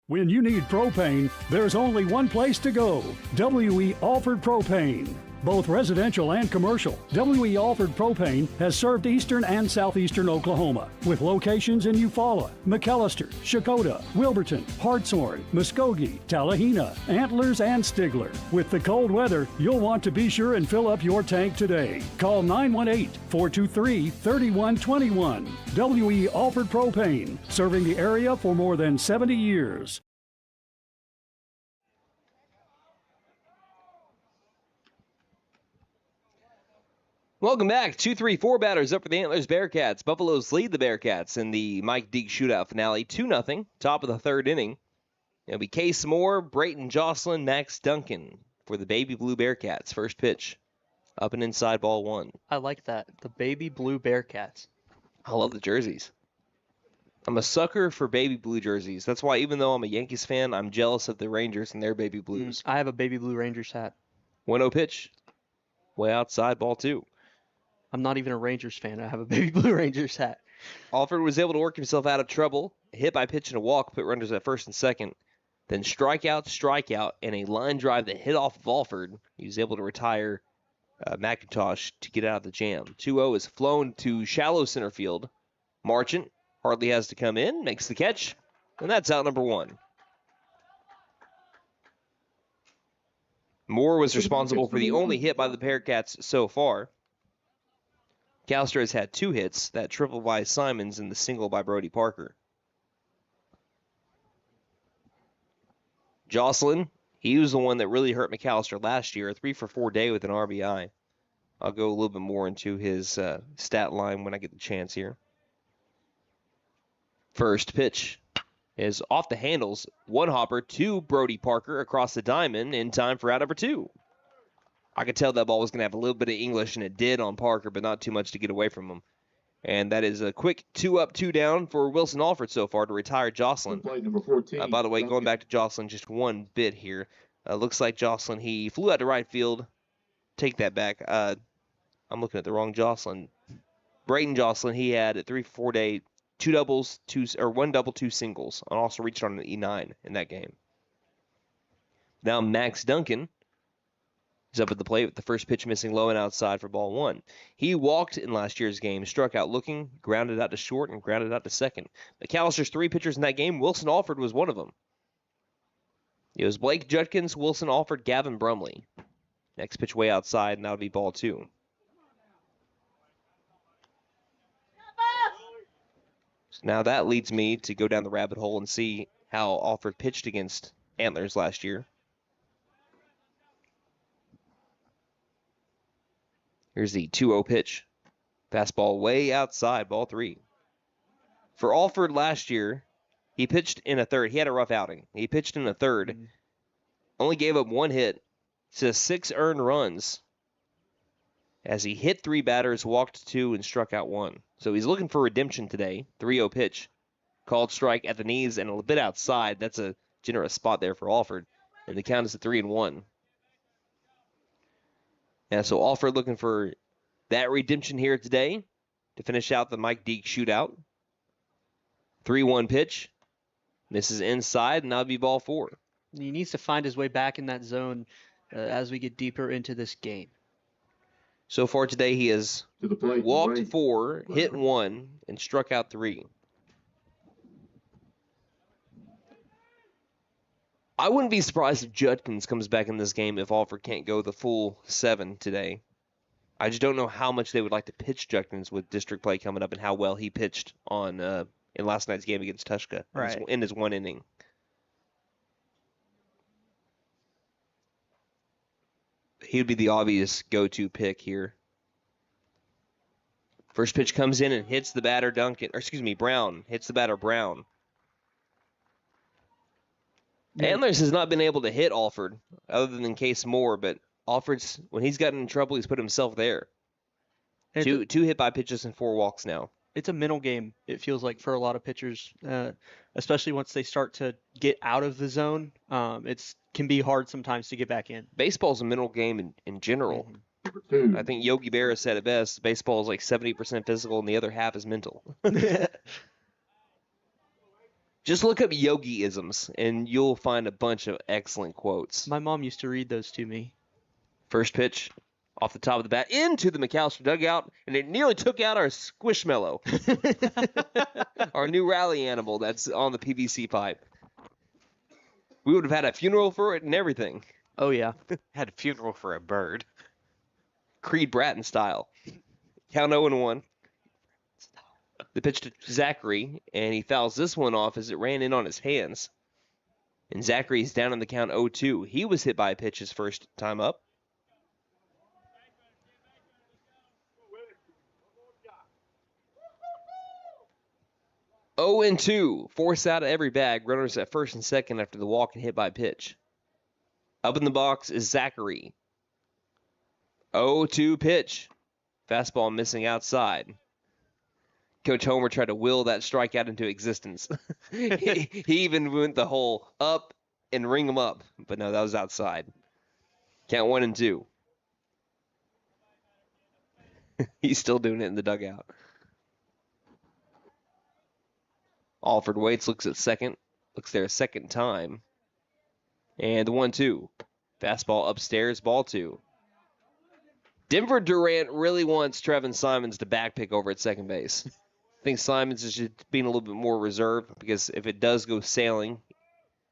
When you need propane, there's only one place to go, W.E. Alford Propane. Both residential and commercial, W.E. Alford Propane has served eastern and southeastern Oklahoma with locations in Eufaula, McAlester, Shakota, Wilburton, Hartshorn, Muskogee, Tallahena, Antlers, and Stigler. With the cold weather, you'll want to be sure and fill up your tank today. Call 918-423-3121. W.E. Alford Propane, serving the area for more than 70 years. Welcome back. 2-3-4 batters up for the Antlers Bearcats. Buffaloes lead the Bearcats in the Mike Deak Shootout finale, 2-0, top of the 3rd inning. It'll be Case Moore, Brayton Jocelyn, Max Duncan for the Baby Blue Bearcats. First pitch, up and inside, ball 1. I like that. The Baby Blue Bearcats. I love the jerseys. I'm a sucker for baby blue jerseys. That's why even though I'm a Yankees fan, I'm jealous of the Rangers and their baby blues. I have a Baby Blue Rangers hat. 1-0 pitch, way outside, ball 2. I'm not even a Rangers fan. I have a Baby Blue Rangers hat. Alford was able to work himself out of trouble. A hit by pitch and a walk, put runners at first and second. Then strikeout, and a line drive that hit off of Alford. He was able to retire McIntosh to get out of the jam. 2-0 is flown to shallow center field. Marchant hardly has to come in, makes the catch, and that's out number 1. Moore was responsible for the only hit by the Bearcats so far. McAlester has had 2 hits, that triple by Simons and the single by Brody Parker. Jocelyn, he was the one that really hurt McAlester last year, a 3-for-4 day with an RBI. I'll go a little bit more into his stat line when I get the chance here. First pitch is off the handles. 1 hopper to Brody Parker across the diamond in time for out number 2. I could tell that ball was going to have a little bit of English, and it did on Parker, but not too much to get away from him. And that is a quick 2 up, 2 down for Wilson Alford so far to retire Jocelyn. Number 14. By the way, going back to Jocelyn just one bit here. Looks like Jocelyn, he flew out to right field. Take that back. I'm looking at the wrong Jocelyn. Brayton Jocelyn, he had a 3-for-4 day, 2 doubles, 1 double, 2 singles, and also reached on an E9 in that game. Now Max Duncan is up at the plate with the first pitch missing low and outside for ball 1. He walked in last year's game, struck out looking, grounded out to short, and grounded out to second. McAllister's 3 pitchers in that game, Wilson Alford was one of them. It was Blake Judkins, Wilson Alford, Gavin Brumley. Next pitch way outside, and that'll be ball 2. So now that leads me to go down the rabbit hole and see how Alford pitched against Antlers last year. Here's the 2-0 pitch. Fastball way outside, ball 3. For Alford last year, he pitched in a third. He had a rough outing. He pitched in a third. Only gave up 1 hit to 6 earned runs as he hit 3 batters, walked 2, and struck out 1. So he's looking for redemption today. 3-0 pitch. Called strike at the knees and a bit outside. That's a generous spot there for Alford. And the count is at 3-1. Yeah, so Alford looking for that redemption here today to finish out the Mike Deak Shootout. 3-1 pitch. This is inside, and that'll be ball 4. He needs to find his way back in that zone as we get deeper into this game. So far today, he has walked 4, hit 1, and struck out 3. I wouldn't be surprised if Judkins comes back in this game if Alford can't go the full 7 today. I just don't know how much they would like to pitch Judkins with district play coming up and how well he pitched on in last night's game against Tushka in his 1 inning. He would be the obvious go-to pick here. First pitch comes in and hits the batter Brown. Hits the batter Brown. Antlers has not been able to hit Alford other than Case Moore, but Alford's, when he's gotten in trouble, he's put himself there. 2 hit by pitches and 4 walks now. It's a mental game, it feels like, for a lot of pitchers, especially once they start to get out of the zone. It can be hard sometimes to get back in. Baseball's a mental game in general. Mm-hmm. I think Yogi Berra said it best. Baseball is like 70% physical and the other half is mental. Just look up Yogi-isms, and you'll find a bunch of excellent quotes. My mom used to read those to me. First pitch, off the top of the bat, into the McAlester dugout, and it nearly took out our Squishmallow. Our new rally animal that's on the PVC pipe. We would have had a funeral for it and everything. Oh, yeah. Had a funeral for a bird. Creed Bratton style. Count 0-1. The pitch to Zachary, and he fouls this one off as it ran in on his hands. And Zachary's down on the count 0-2. He was hit by a pitch his first time up. Oh and 2. Force out of every bag. Runners at first and second after the walk and hit by pitch. Up in the box is Zachary. 0-2 pitch. Fastball missing outside. Coach Homer tried to will that strikeout into existence. he even went the whole up and ring him up. But no, that was outside. Count 1 and 2. He's still doing it in the dugout. Alford waits, looks at second. Looks there a second time. And the 1-2. Fastball upstairs, ball 2. Denver Durant really wants Trevin Simons to backpick over at second base. I think Simons is just being a little bit more reserved because if it does go sailing,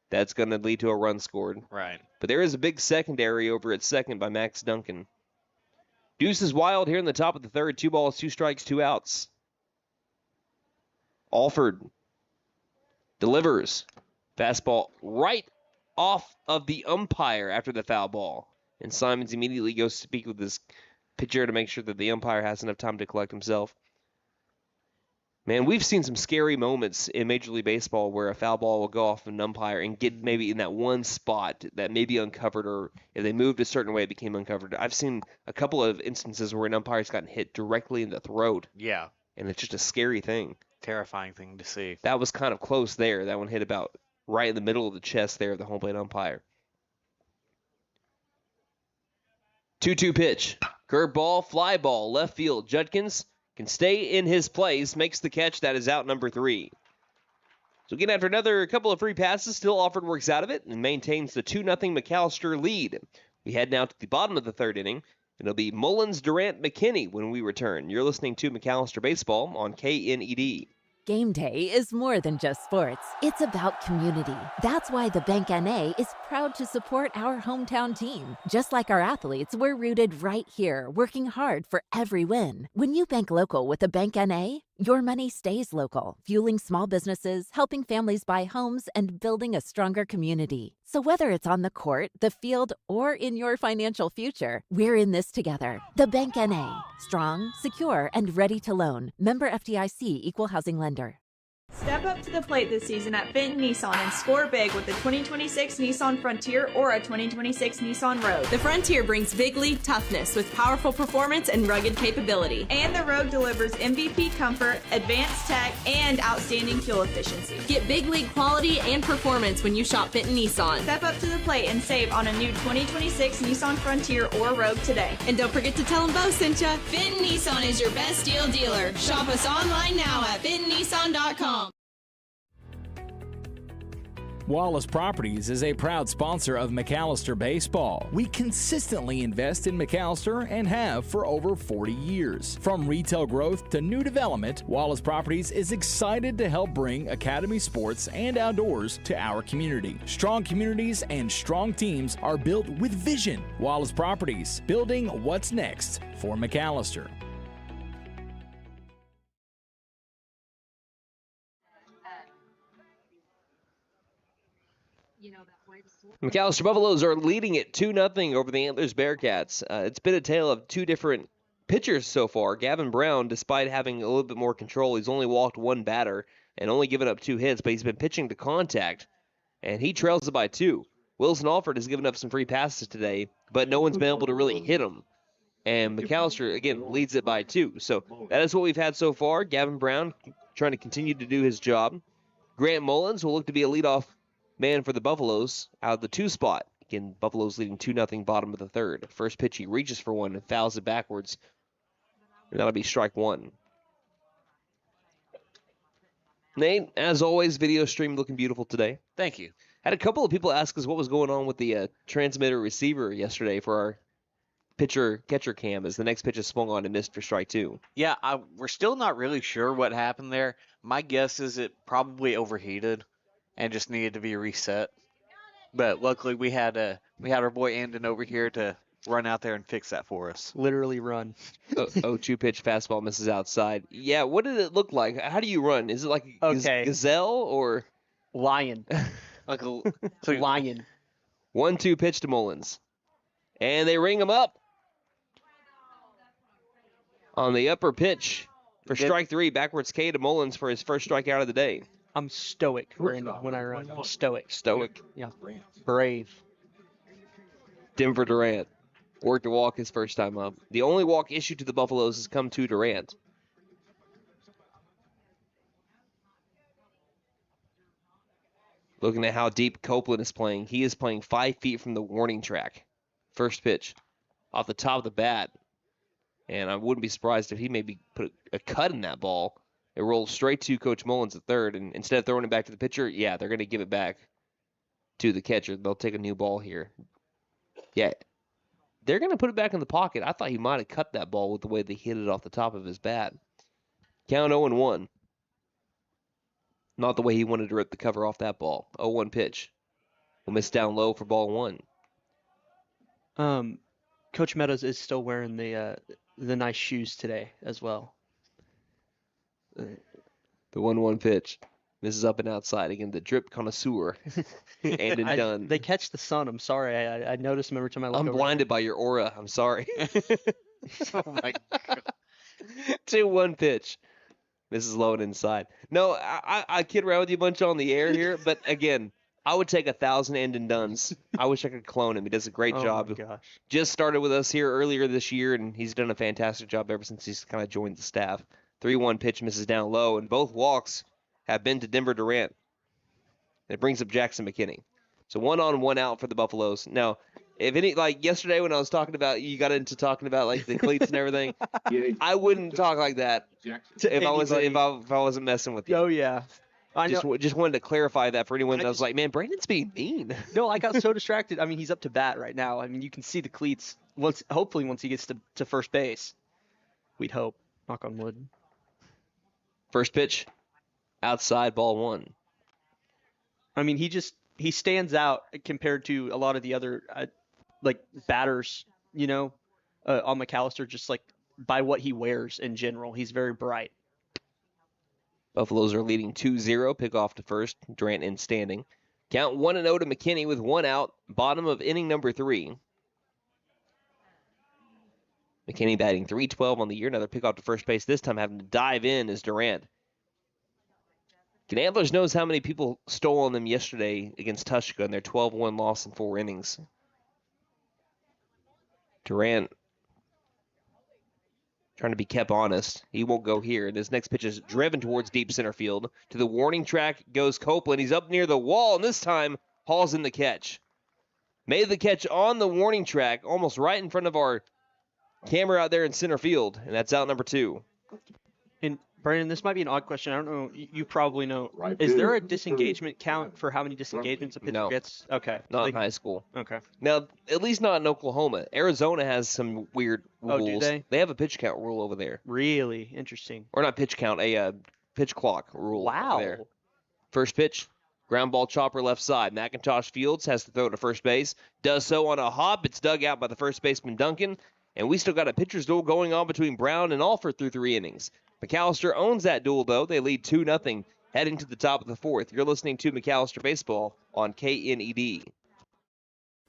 that's going to lead to a run scored. Right. But there is a big secondary over at second by Max Duncan. Deuce is wild here in the top of the third. 2 balls, 2 strikes, 2 outs. Alford delivers. Fastball right off of the umpire after the foul ball. And Simons immediately goes to speak with his pitcher to make sure that the umpire has enough time to collect himself. Man, we've seen some scary moments in Major League Baseball where a foul ball will go off an umpire and get maybe in that one spot that may be uncovered, or if they moved a certain way, it became uncovered. I've seen a couple of instances where an umpire's gotten hit directly in the throat. Yeah. And it's just a scary thing. Terrifying thing to see. That was kind of close there. That one hit about right in the middle of the chest there of the home plate umpire. 2-2 pitch. Curveball, fly ball, left field. Judkins can stay in his place, makes the catch. That is out number 3. So again, after another couple of free passes, still Alford works out of it and maintains the 2-0 McAlester lead. We head now to the bottom of the third inning. It'll be Mullins, Durant, McKinney when we return. You're listening to McAlester Baseball on KNED. Game day is more than just sports. It's about community. That's why the Bank NA is proud to support our hometown team. Just like our athletes, we're rooted right here, working hard for every win. When you bank local with the Bank NA, your money stays local, fueling small businesses, helping families buy homes, and building a stronger community. So whether it's on the court, the field, or in your financial future, we're in this together. The Bank NA. Strong, secure, and ready to loan. Member FDIC Equal Housing Lender. Step up to the plate this season at Fenton Nissan and score big with the 2026 Nissan Frontier or a 2026 Nissan Rogue. The Frontier brings big league toughness with powerful performance and rugged capability. And the Rogue delivers MVP comfort, advanced tech, and outstanding fuel efficiency. Get big league quality and performance when you shop Fenton Nissan. Step up to the plate and save on a new 2026 Nissan Frontier or Rogue today. And don't forget to tell them Bo sent ya. Fenton Nissan is your best deal dealer. Shop us online now at FentonNissan.com. Wallace Properties is a proud sponsor of McAlester Baseball. We consistently invest in McAlester and have for over 40 years. From retail growth to new development, Wallace Properties is excited to help bring academy sports and outdoors to our community. Strong communities and strong teams are built with vision. Wallace Properties, building what's next for McAlester. McAlester Buffaloes are leading it 2-0 over the Antlers Bearcats. It's been a tale of 2 different pitchers so far. Gavin Brown, despite having a little bit more control, he's only walked 1 batter and only given up 2 hits, but he's been pitching to contact, and he trails it by 2. Wilson Alford has given up some free passes today, but no one's been able to really hit him. And McAlester, again, leads it by 2. So that is what we've had so far. Gavin Brown trying to continue to do his job. Grant Mullins will look to be a leadoff man for the Buffaloes out of the 2 spot. Again, Buffaloes leading 2-0 bottom of the third. First pitch, he reaches for one and fouls it backwards. And that'll be strike 1. Nate, as always, video stream looking beautiful today. Thank you. Had a couple of people ask us what was going on with the transmitter receiver yesterday for our pitcher-catcher cam as the next pitch is swung on and missed for strike 2. Yeah, we're still not really sure what happened there. My guess is it probably overheated and just needed to be reset. But luckily we had our boy Anden over here to run out there and fix that for us. Literally run. 0-2 pitch, fastball misses outside. Yeah, what did it look like? How do you run? Is it like a gazelle or lion? Like a lion. 1-2 pitch to Mullins. And they ring him up. On the upper pitch for strike 3, backwards K to Mullins for his first strikeout of the day. I'm stoic when I run. I'm stoic. Stoic. Yeah. Brave. Denver Durant worked a walk his first time up. The only walk issued to the Buffaloes has come to Durant. Looking at how deep Copeland is playing, he is playing 5 feet from the warning track. First pitch off the top of the bat. And I wouldn't be surprised if he maybe put a cut in that ball. It rolls straight to Coach Mullins at third, and instead of throwing it back to the pitcher, yeah, they're going to give it back to the catcher. They'll take a new ball here. Yeah, they're going to put it back in the pocket. I thought he might have cut that ball with the way they hit it off the top of his bat. Count 0-1. Not the way he wanted to rip the cover off that ball. 0-1 pitch. We'll miss down low for ball 1. Coach Meadows is still wearing the nice shoes today as well. The 1-1 pitch. Misses up and outside. Again, the drip connoisseur. Anden Dunn. They catch the sun. I'm sorry. I noticed them every time I look over. I'm blinded by your aura. I'm sorry. Oh, my God. 2-1 pitch. Misses low and inside. No, I kid around with you a bunch on the air here, but again, I would take 1,000 Anden Dunns. I wish I could clone him. He does a great job. Oh, my gosh. Just started with us here earlier this year, and he's done a fantastic job ever since he's kind of joined the staff. 3-1 pitch misses down low, and both walks have been to Denver Durant. It brings up Jackson McKinney. So 1 on, 1 out for the Buffaloes. Now, if any, like yesterday when I was talking about, you got into talking about like the cleats and everything, I wouldn't talk like that if I wasn't messing with you. Oh, yeah. I Just wanted to clarify that for anyone that was like, man, Brandon's being mean. No, I got so distracted. I mean, he's up to bat right now. I mean, you can see the cleats hopefully once he gets to first base. We'd hope. Knock on wood. First pitch, outside, ball 1. I mean, he stands out compared to a lot of the other like batters, on McAlester, just like by what he wears in general. He's very bright. Buffaloes are leading 2-0. Pick off to first. Durant in standing. Count 1-0 to McKinney with 1 out. Bottom of inning number 3. McKinney batting .312 on the year. Another pick off to first base. This time having to dive in is Durant. Antlers knows how many people stole on them yesterday against Tushka in their 12-1 loss in 4 innings. Durant trying to be kept honest. He won't go here. This next pitch is driven towards deep center field. To the warning track goes Copeland. He's up near the wall, and this time hauls in the catch. Made the catch on the warning track, almost right in front of our camera out there in center field, and that's out number 2. And Brandon, this might be an odd question. I don't know. You probably know. Is there a disengagement count for how many disengagements a pitcher gets? Okay. Not in high school. Okay. Now, at least not in Oklahoma. Arizona has some weird rules. Oh, do they? They have a pitch count rule over there. Really? Interesting. Or not pitch count, a pitch clock rule. Wow. Over there. First pitch, ground ball chopper left side. McIntosh Fields has to throw to first base. Does so on a hop. It's dug out by the first baseman Duncan. And we still got a pitcher's duel going on between Brown and Alford through 3 innings. McAlester owns that duel, though. They lead 2-0 heading to the top of the 4th. You're listening to McAlester Baseball on KNED.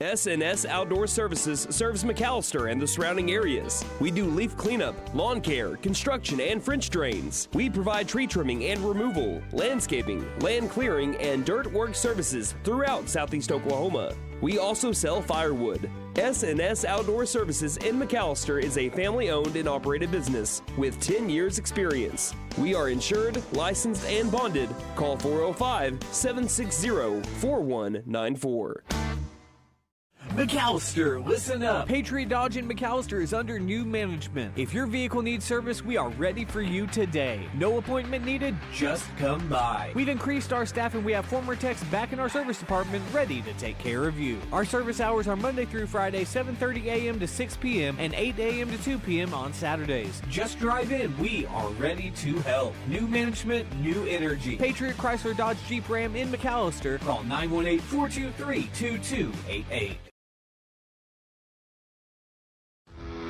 S&S Outdoor Services serves McAlester and the surrounding areas. We do leaf cleanup, lawn care, construction, and French drains. We provide tree trimming and removal, landscaping, land clearing, and dirt work services throughout southeast Oklahoma. We also sell firewood. S&S Outdoor Services in McAlester is a family-owned and operated business with 10 years experience. We are insured, licensed, and bonded. Call 405-760-4194. McAlester, listen up. Patriot Dodge in McAlester is under new management. If your vehicle needs service, we are ready for you today. No appointment needed, just come by. We've increased our staff and we have former techs back in our service department ready to take care of you. Our service hours are Monday through Friday, 7:30 a.m. to 6 p.m. and 8 a.m. to 2 p.m. on Saturdays. Just drive in. We are ready to help. New management, new energy. Patriot Chrysler Dodge Jeep Ram in McAlester. Call 918-423-2288.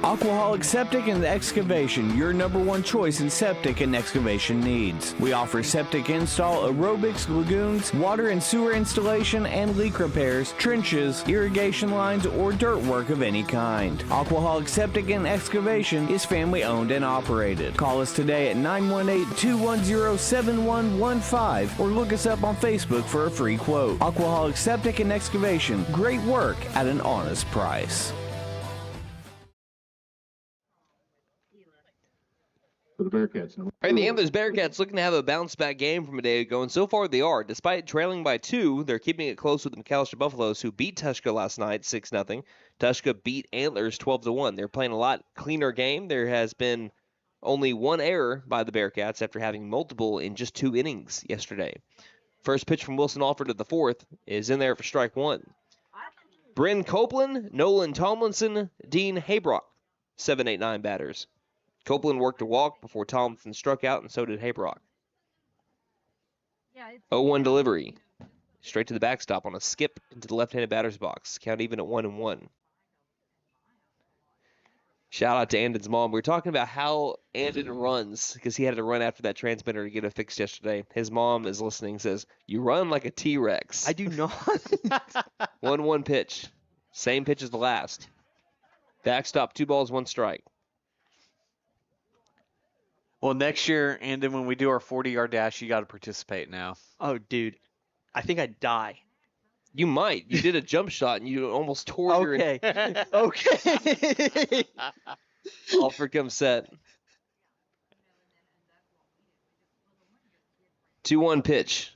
Aquaholic Septic and Excavation, your #1 choice in septic and excavation needs. We offer septic install, aerobics, lagoons, water and sewer installation, and leak repairs, trenches, irrigation lines, or dirt work of any kind. Aquaholic Septic and Excavation is family owned and operated. Call us today at 918-210-7115 or look us up on Facebook for a free quote. Aquaholic Septic and Excavation, great work at an honest price. For the Bearcats. All right, the Antlers Bearcats looking to have a bounce-back game from a day ago, and so far they are. Despite trailing by 2, they're keeping it close with the McAlester Buffaloes, who beat Tushka last night 6-0. Tushka beat Antlers 12-1. They're playing a lot cleaner game. There has been only 1 error by the Bearcats after having multiple in just 2 innings yesterday. First pitch from Wilson Alford at the 4th is in there for strike 1. Bryn Copeland, Nolan Tomlinson, Dean Haybrock, 7-8-9 batters. Copeland worked a walk before Tomlinson struck out, and so did Haybrock. 0-1 delivery. Straight to the backstop on a skip into the left-handed batter's box. Count even at 1-1. Shout out to Anden's mom. We were talking about how Anden runs because he had to run after that transmitter to get it fixed yesterday. His mom is listening, says, "You run like a T-Rex." I do not. 1-1 pitch. Same pitch as the last. Backstop, 2 balls, 1 strike. Well, next year, Anden, when we do our 40-yard dash, you got to participate now. Oh, dude. I think I'd die. You might. You did a jump shot and you almost tore your... Okay. Okay. Alford comes set. 2-1 pitch.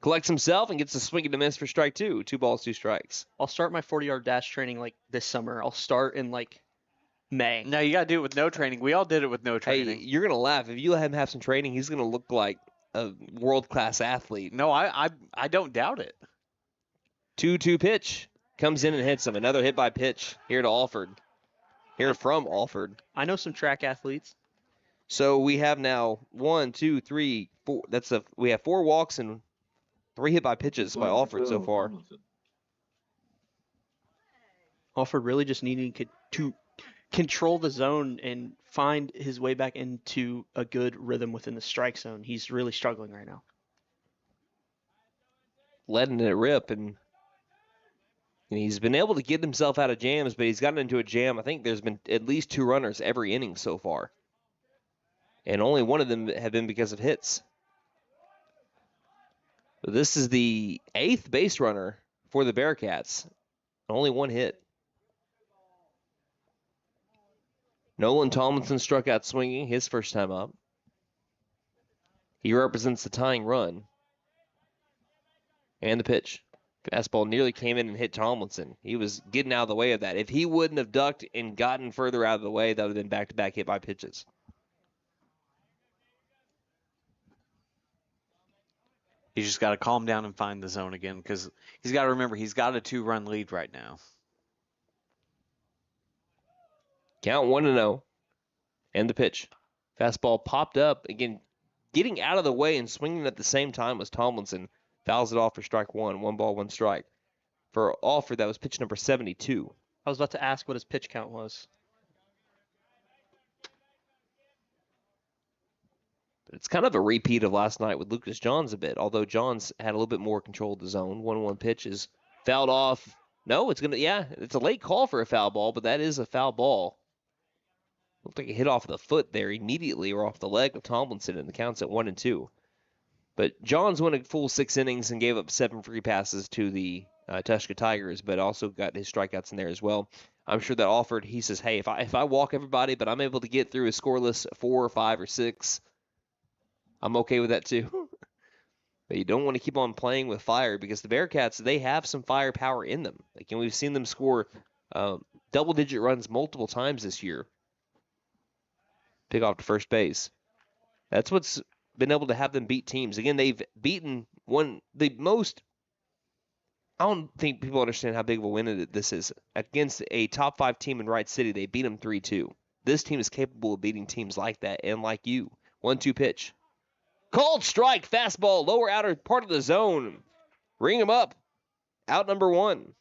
Collects himself and gets a swing and a miss for strike 2. 2 balls, 2 strikes. I'll start my 40-yard dash training like this summer. I'll start in like May. No, you got to do it with no training. We all did it with no training. Hey, you're going to laugh. If you let him have some training, he's going to look like a world-class athlete. No, I don't doubt it. 2-2 pitch. Comes in and hits him. Another hit by pitch here to Alford. Here from Alford. I know some track athletes. So we have now 1, 2, 3, 4. We have 4 walks and 3 hit by pitches by Alford so far. Alford really just needing to control the zone and find his way back into a good rhythm within the strike zone. He's really struggling right now. Letting it rip, and he's been able to get himself out of jams, but he's gotten into a jam. I think there's been at least 2 runners every inning so far. And only one of them have been because of hits. This is the 8th base runner for the Bearcats. Only 1 hit. Nolan Tomlinson struck out swinging his first time up. He represents the tying run. And the pitch. Fastball nearly came in and hit Tomlinson. He was getting out of the way of that. If he wouldn't have ducked and gotten further out of the way, that would have been back-to-back hit by pitches. He's just got to calm down and find the zone again because he's got to remember he's got a 2-run lead right now. Count 1-0. And the pitch. Fastball popped up. Again, getting out of the way and swinging at the same time was Tomlinson. Fouls it off for strike 1. 1 ball, 1 strike. For Alford, that was pitch number 72. I was about to ask what his pitch count was. But it's kind of a repeat of last night with Lucas Johns a bit, although Johns had a little bit more control of the zone. 1-1 pitch is fouled off. No, it's a late call for a foul ball, but that is a foul ball. Looked like it hit off the foot there immediately or off the leg of Tomlinson, and the count's at 1-2. But Johns went a full 6 innings and gave up 7 free passes to the Tushka Tigers, but also got his strikeouts in there as well. I'm sure that Alford, he says, hey, if I walk everybody, but I'm able to get through a scoreless 4 or 5 or 6, I'm okay with that too. But you don't want to keep on playing with fire because the Bearcats, they have some firepower in them. And we've seen them score double-digit runs multiple times this year. Pick off to first base. That's what's been able to have them beat teams. Again, they've beaten the most. I don't think people understand how big of a win this is. Against a top 5 team in Wright City, they beat them 3-2. This team is capable of beating teams like that and like you. 1-2 pitch. Called strike, fastball, lower outer part of the zone. Ring him up. Out number 1.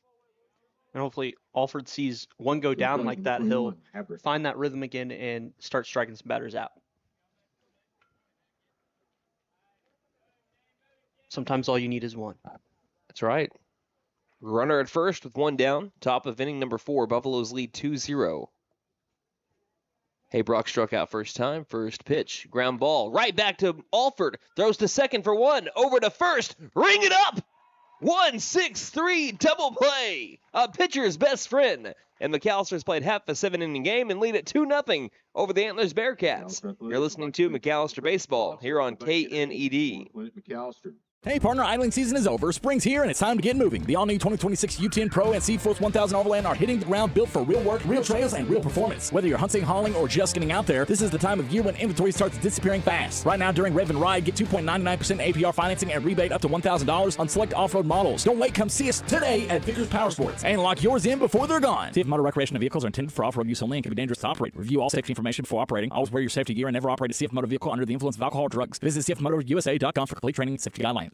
And hopefully Alford sees one go down like that. He'll find that rhythm again and start striking some batters out. Sometimes all you need is one. That's right. Runner at first with 1 down. Top of inning number 4. Buffaloes lead 2-0. Brock struck out first time. First pitch. Ground ball. Right back to Alford. Throws to second for 1. Over to first. Ring it up! 1-6-3 double play. A pitcher's best friend. And McAllister's played half a 7-inning game and lead at 2-0 over the Antlers Bearcats. You're listening to McAlester Baseball here on KNED. Hey partner, idling season is over, spring's here, and it's time to get moving. The all-new 2026 U10 Pro and C-Force 1000 Overland are hitting the ground built for real work, real trails, and real performance. Whether you're hunting, hauling, or just getting out there, this is the time of year when inventory starts disappearing fast. Right now during Rev and Ride, get 2.99% APR financing and rebate up to $1,000 on select off-road models. Don't wait, come see us today at Vickers Power Sports and lock yours in before they're gone. CF Motor recreational vehicles are intended for off-road use only and can be dangerous to operate. Review all safety information before operating. Always wear your safety gear and never operate a CF Motor vehicle under the influence of alcohol or drugs. Visit cfmotorusa.com for complete training and safety guidelines.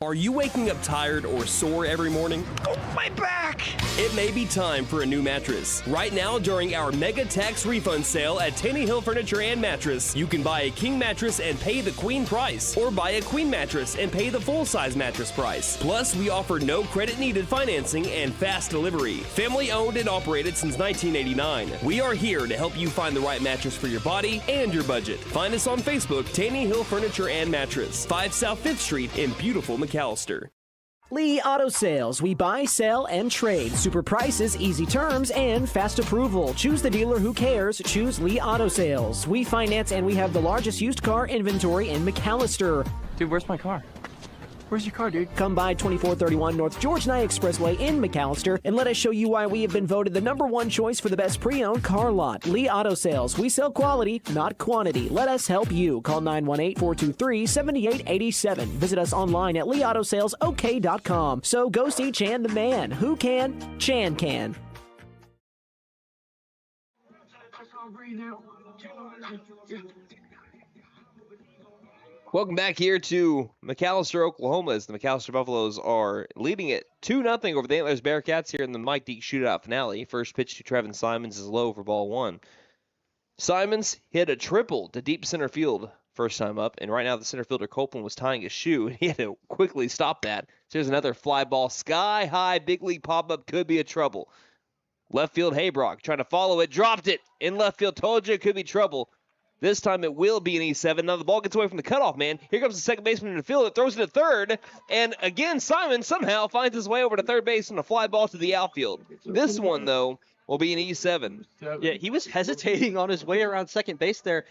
Are you waking up tired or sore every morning? Oh, my back! It may be time for a new mattress. Right now, during our mega tax refund sale at Taney Hill Furniture and Mattress, you can buy a king mattress and pay the queen price, or buy a queen mattress and pay the full-size mattress price. Plus, we offer no credit-needed financing and fast delivery. Family owned and operated since 1989. We are here to help you find the right mattress for your body and your budget. Find us on Facebook, Taney Hill Furniture and Mattress, 5 South 5th Street in beautiful McAlester. Lee Auto Sales. We buy, sell, and trade. Super prices, easy terms, and fast approval. Choose the dealer who cares. Choose Lee Auto Sales. We finance and we have the largest used car inventory in McAlester. Dude, where's my car? Where's your car, dude? Come by 2431 North George Nye Expressway in McAlester and let us show you why we have been voted the #1 choice for the best pre-owned car lot. Lee Auto Sales. We sell quality, not quantity. Let us help you. Call 918-423-7887. Visit us online at leautosalesok.com. So go see Chan the man. Who can? Chan can. Welcome back here to McAlester, Oklahoma, as the McAlester Buffaloes are leading it 2-0 over the Antlers Bearcats here in the Mike Deak Shootout finale. First pitch to Trevin Simons is low for ball 1. Simons hit a triple to deep center field first time up, and right now the center fielder Copeland was tying his shoe, and he had to quickly stop that. So there's another fly ball, sky high, big league pop-up, could be a trouble. Left field, Haybrock trying to follow it, dropped it in left field, told you it could be trouble. This time it will be an E7. Now the ball gets away from the cutoff man. Here comes the second baseman in the field. It throws it to third. And again, Simon somehow finds his way over to third base on a fly ball to the outfield. This one, though, will be an E7. Yeah, he was hesitating on his way around second base there.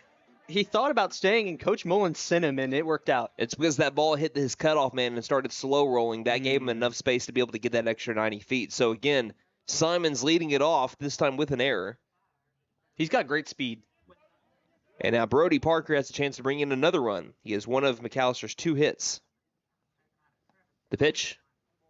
He thought about staying, and Coach Mullins sent him, and it worked out. It's because that ball hit his cutoff man and started slow rolling. That gave him enough space to be able to get that extra 90 feet. So, again, Simon's leading it off, this time with an error. He's got great speed. And now Brody Parker has a chance to bring in another run. He has one of McAllister's 2 hits. The pitch,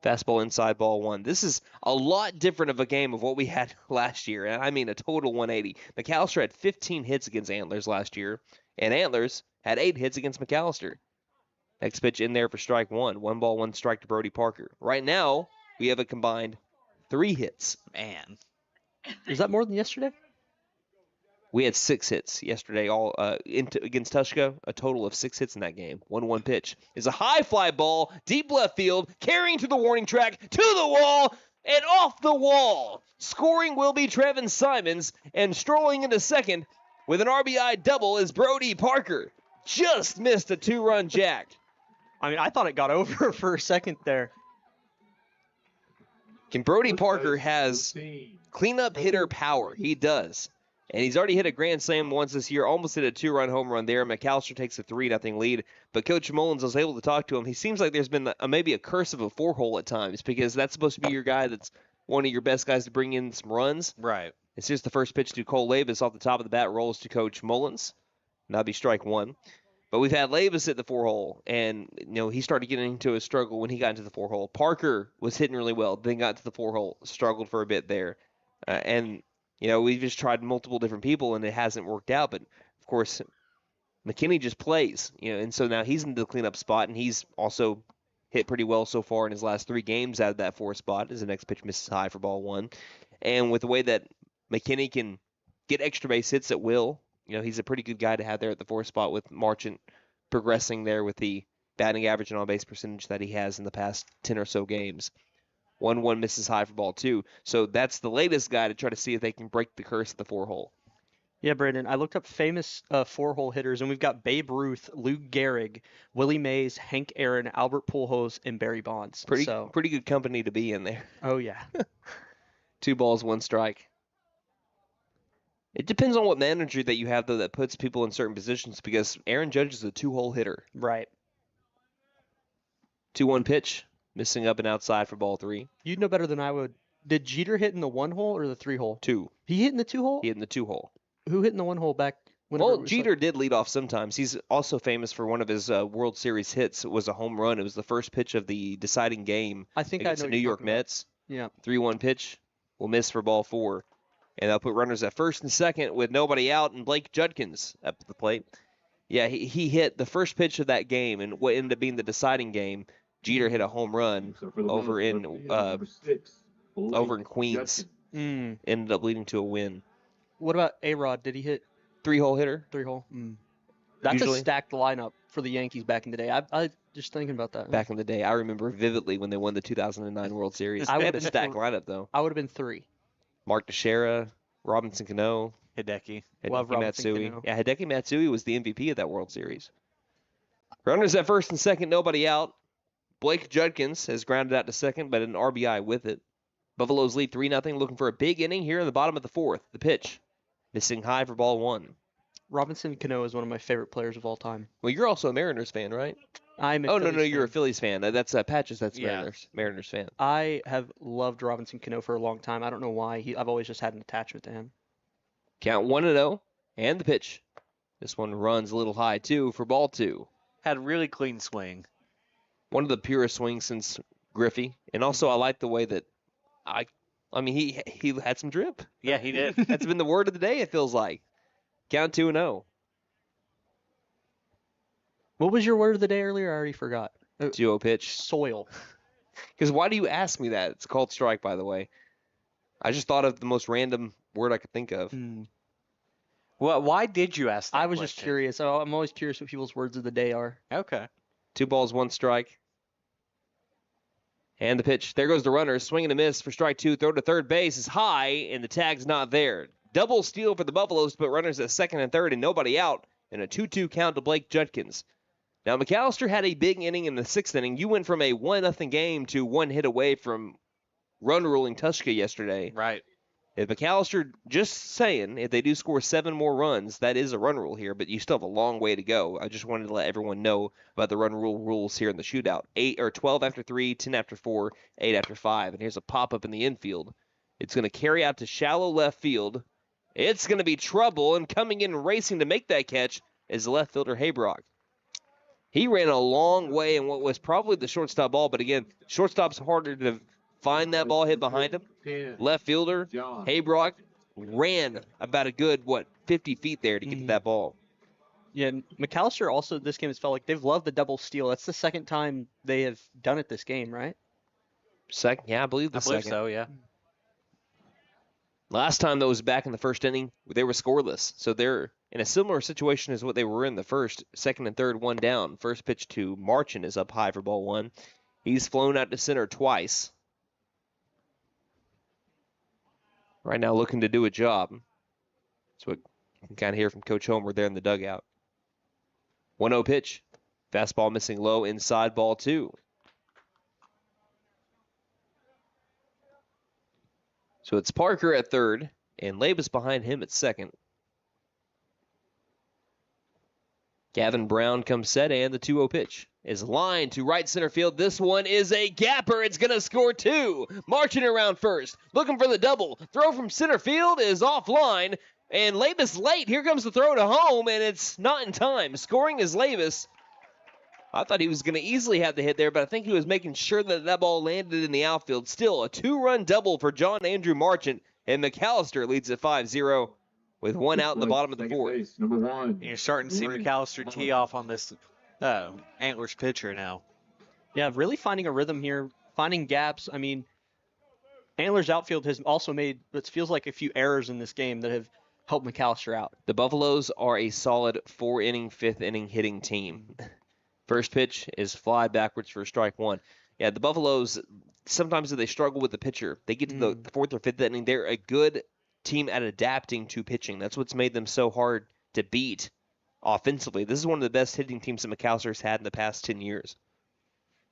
fastball inside, ball 1. This is a lot different of a game of what we had last year. And I mean a total 180. McAlester had 15 hits against Antlers last year, and Antlers had 8 hits against McAlester. Next pitch in there for strike 1. 1 ball, 1 strike to Brody Parker. Right now, we have a combined 3 hits. Man. Is that more than yesterday? We had 6 hits yesterday, all against Tushka. A total of 6 hits in that game. 1-1 pitch is a high fly ball, deep left field, carrying to the warning track, to the wall, and off the wall. Scoring will be Trevin Simons, and strolling into second with an RBI double is Brody Parker. Just missed a 2-run jack. I mean, I thought it got over for a second there. Brody Parker has cleanup hitter power. He does. And he's already hit a grand slam once this year, almost hit a 2-run home run there. McAlester takes a 3-0 lead. But Coach Mullins was able to talk to him. He seems like there's been maybe a curse of a 4-hole at times, because that's supposed to be your guy that's one of your best guys to bring in some runs. Right. It's just the first pitch to Cole Levis off the top of the bat, rolls to Coach Mullins. That'll be strike 1. But we've had Levis at the 4-hole, and he started getting into a struggle when he got into the 4-hole. Parker was hitting really well, then got to the 4-hole, struggled for a bit there. We've just tried multiple different people, and it hasn't worked out. But, of course, McKinney just plays, and so now he's in the cleanup spot, and he's also hit pretty well so far in his last 3 games out of that 4 spot, as the next pitch misses high for ball 1. And with the way that McKinney can get extra base hits at will, he's a pretty good guy to have there at the 4 spot, with Marchant progressing there with the batting average and on-base percentage that he has in the past 10 or so games. 1-1 misses high for ball 2. So that's the latest guy to try to see if they can break the curse of the 4-hole. Yeah, Brandon, I looked up famous 4-hole hitters, and we've got Babe Ruth, Lou Gehrig, Willie Mays, Hank Aaron, Albert Pujols, and Barry Bonds. Pretty good company to be in there. Oh, yeah. 2 balls, 1 strike. It depends on what manager that you have, though, that puts people in certain positions, because Aaron Judge is a 2-hole hitter. Right. 2-1 pitch, missing up and outside for ball 3. You'd know better than I would. Did Jeter hit in the 1-hole or the 3-hole? 2. He hit in the 2-hole? He hit in the 2-hole. Who hit in the 1-hole back? Well, Jeter did lead off sometimes. He's also famous for one of his World Series hits. It was a home run. It was the first pitch of the deciding game against the New York Mets. Yeah. 3-1 pitch will miss for ball 4. And they'll put runners at first and second with nobody out and Blake Judkins up at the plate. Yeah, he hit the first pitch of that game, and what ended up being the deciding game, Jeter hit a home run over in Queens. Ended up leading to a win. What about A-Rod? Did he hit? 3-hole hitter. 3-hole. That's Usually. a stacked lineup for the Yankees back in the day. I just thinking about that. Back in the day, I remember vividly when they won the 2009 World Series. They had a stacked lineup, though. I would have been 3. Mark Teixeira, Robinson Cano, Hideki. Love Robinson Matsui. Cano. Yeah, Hideki Matsui was the MVP of that World Series. Runners at first and second, nobody out. Blake Judkins has grounded out to second, but an RBI with it. Buffaloes lead 3-0, looking for a big inning here in the bottom of the 4th. The pitch, missing high for ball 1. Robinson Cano is one of my favorite players of all time. Well, you're also a Mariners fan, right? I'm a no, Phillies you're a fan. Phillies fan. That's Patches. That's Yeah. Mariners fan. I have loved Robinson Cano for a long time. I don't know why. I've always just had an attachment to him. Count 1-0, and the pitch. This one runs a little high, too, for ball 2. Had a really clean swing. One of the purest swings since Griffey. And also, I like the way that I mean, he had some drip. Yeah, he did. That's been the word of the day, it feels like. Count 2-0. What was your word of the day earlier? I already forgot. 2-0 pitch. Soil. Because why do you ask me that? It's called strike, by the way. I just thought of the most random word I could think of. Well, why did you ask that I was question? just curious. I'm always curious what people's words of the day are. Okay. 2 balls, 1 strike. And the pitch. There goes the runner. Swing and a miss for strike 2. Throw to third base is high, and the tag's not there. Double steal for the Buffaloes to put runners at second and third and nobody out, and a 2-2 count to Blake Judkins. Now, McAlester had a big inning in the 6th inning. You went from a 1-0 game to 1 hit away from run-ruling Tushka yesterday. Right. If McAlester, just saying, if they do score 7 more runs, that is a run rule here, but you still have a long way to go. I just wanted to let everyone know about the run rule rules here in the shootout. 12 after 3, 10 after 4, 8 after 5. And here's a pop-up in the infield. It's going to carry out to shallow left field. It's going to be trouble, and coming in racing to make that catch is the left fielder Haybrock. He ran a long way in what was probably the shortstop ball, but again, shortstop's harder to find that ball hit behind him. Left fielder, Haybrock, ran about a good, 50 feet there to get to that ball. Yeah, and McAlester also, this game has felt like they've loved the double steal. That's the second time they have done it this game, right? Second, yeah, I believe the second. So, yeah. Last time that was back in the first inning, they were scoreless. So they're in a similar situation as what they were in the first. Second and third, 1 down. First pitch to Marchand is up high for ball 1. He's flown out to center twice. Right now looking to do a job. That's what you can kind of hear from Coach Homer there in the dugout. 1-0 pitch. Fastball missing low inside, ball 2. So it's Parker at third, and Labus behind him at second. Gavin Brown comes set, and the 2-0 pitch is lined to right center field. This one is a gapper. It's going to score 2. Marching around first, looking for the double. Throw from center field is offline, and Labus late. Here comes the throw to home, and it's not in time. Scoring is Labus. I thought he was going to easily have the hit there, but I think he was making sure that that ball landed in the outfield. Still, a 2-run double for John Andrew Marchand, and McAlester leads at 5-0 with 1 out in the bottom of the 4th. Number 1. You're starting to see McAlester tee off on this Antlers pitcher now. Yeah, really finding a rhythm here, finding gaps. I mean, Antlers outfield has also made what feels like a few errors in this game that have helped McAlester out. The Buffaloes are a solid 4-inning, 5th-inning hitting team. First pitch is fly backwards for strike 1. Yeah, the Buffaloes, sometimes they struggle with the pitcher. They get to the 4th or 5th inning. They're a good team at adapting to pitching. That's what's made them so hard to beat offensively. This is one of the best hitting teams that McAlster's had in the past 10 years,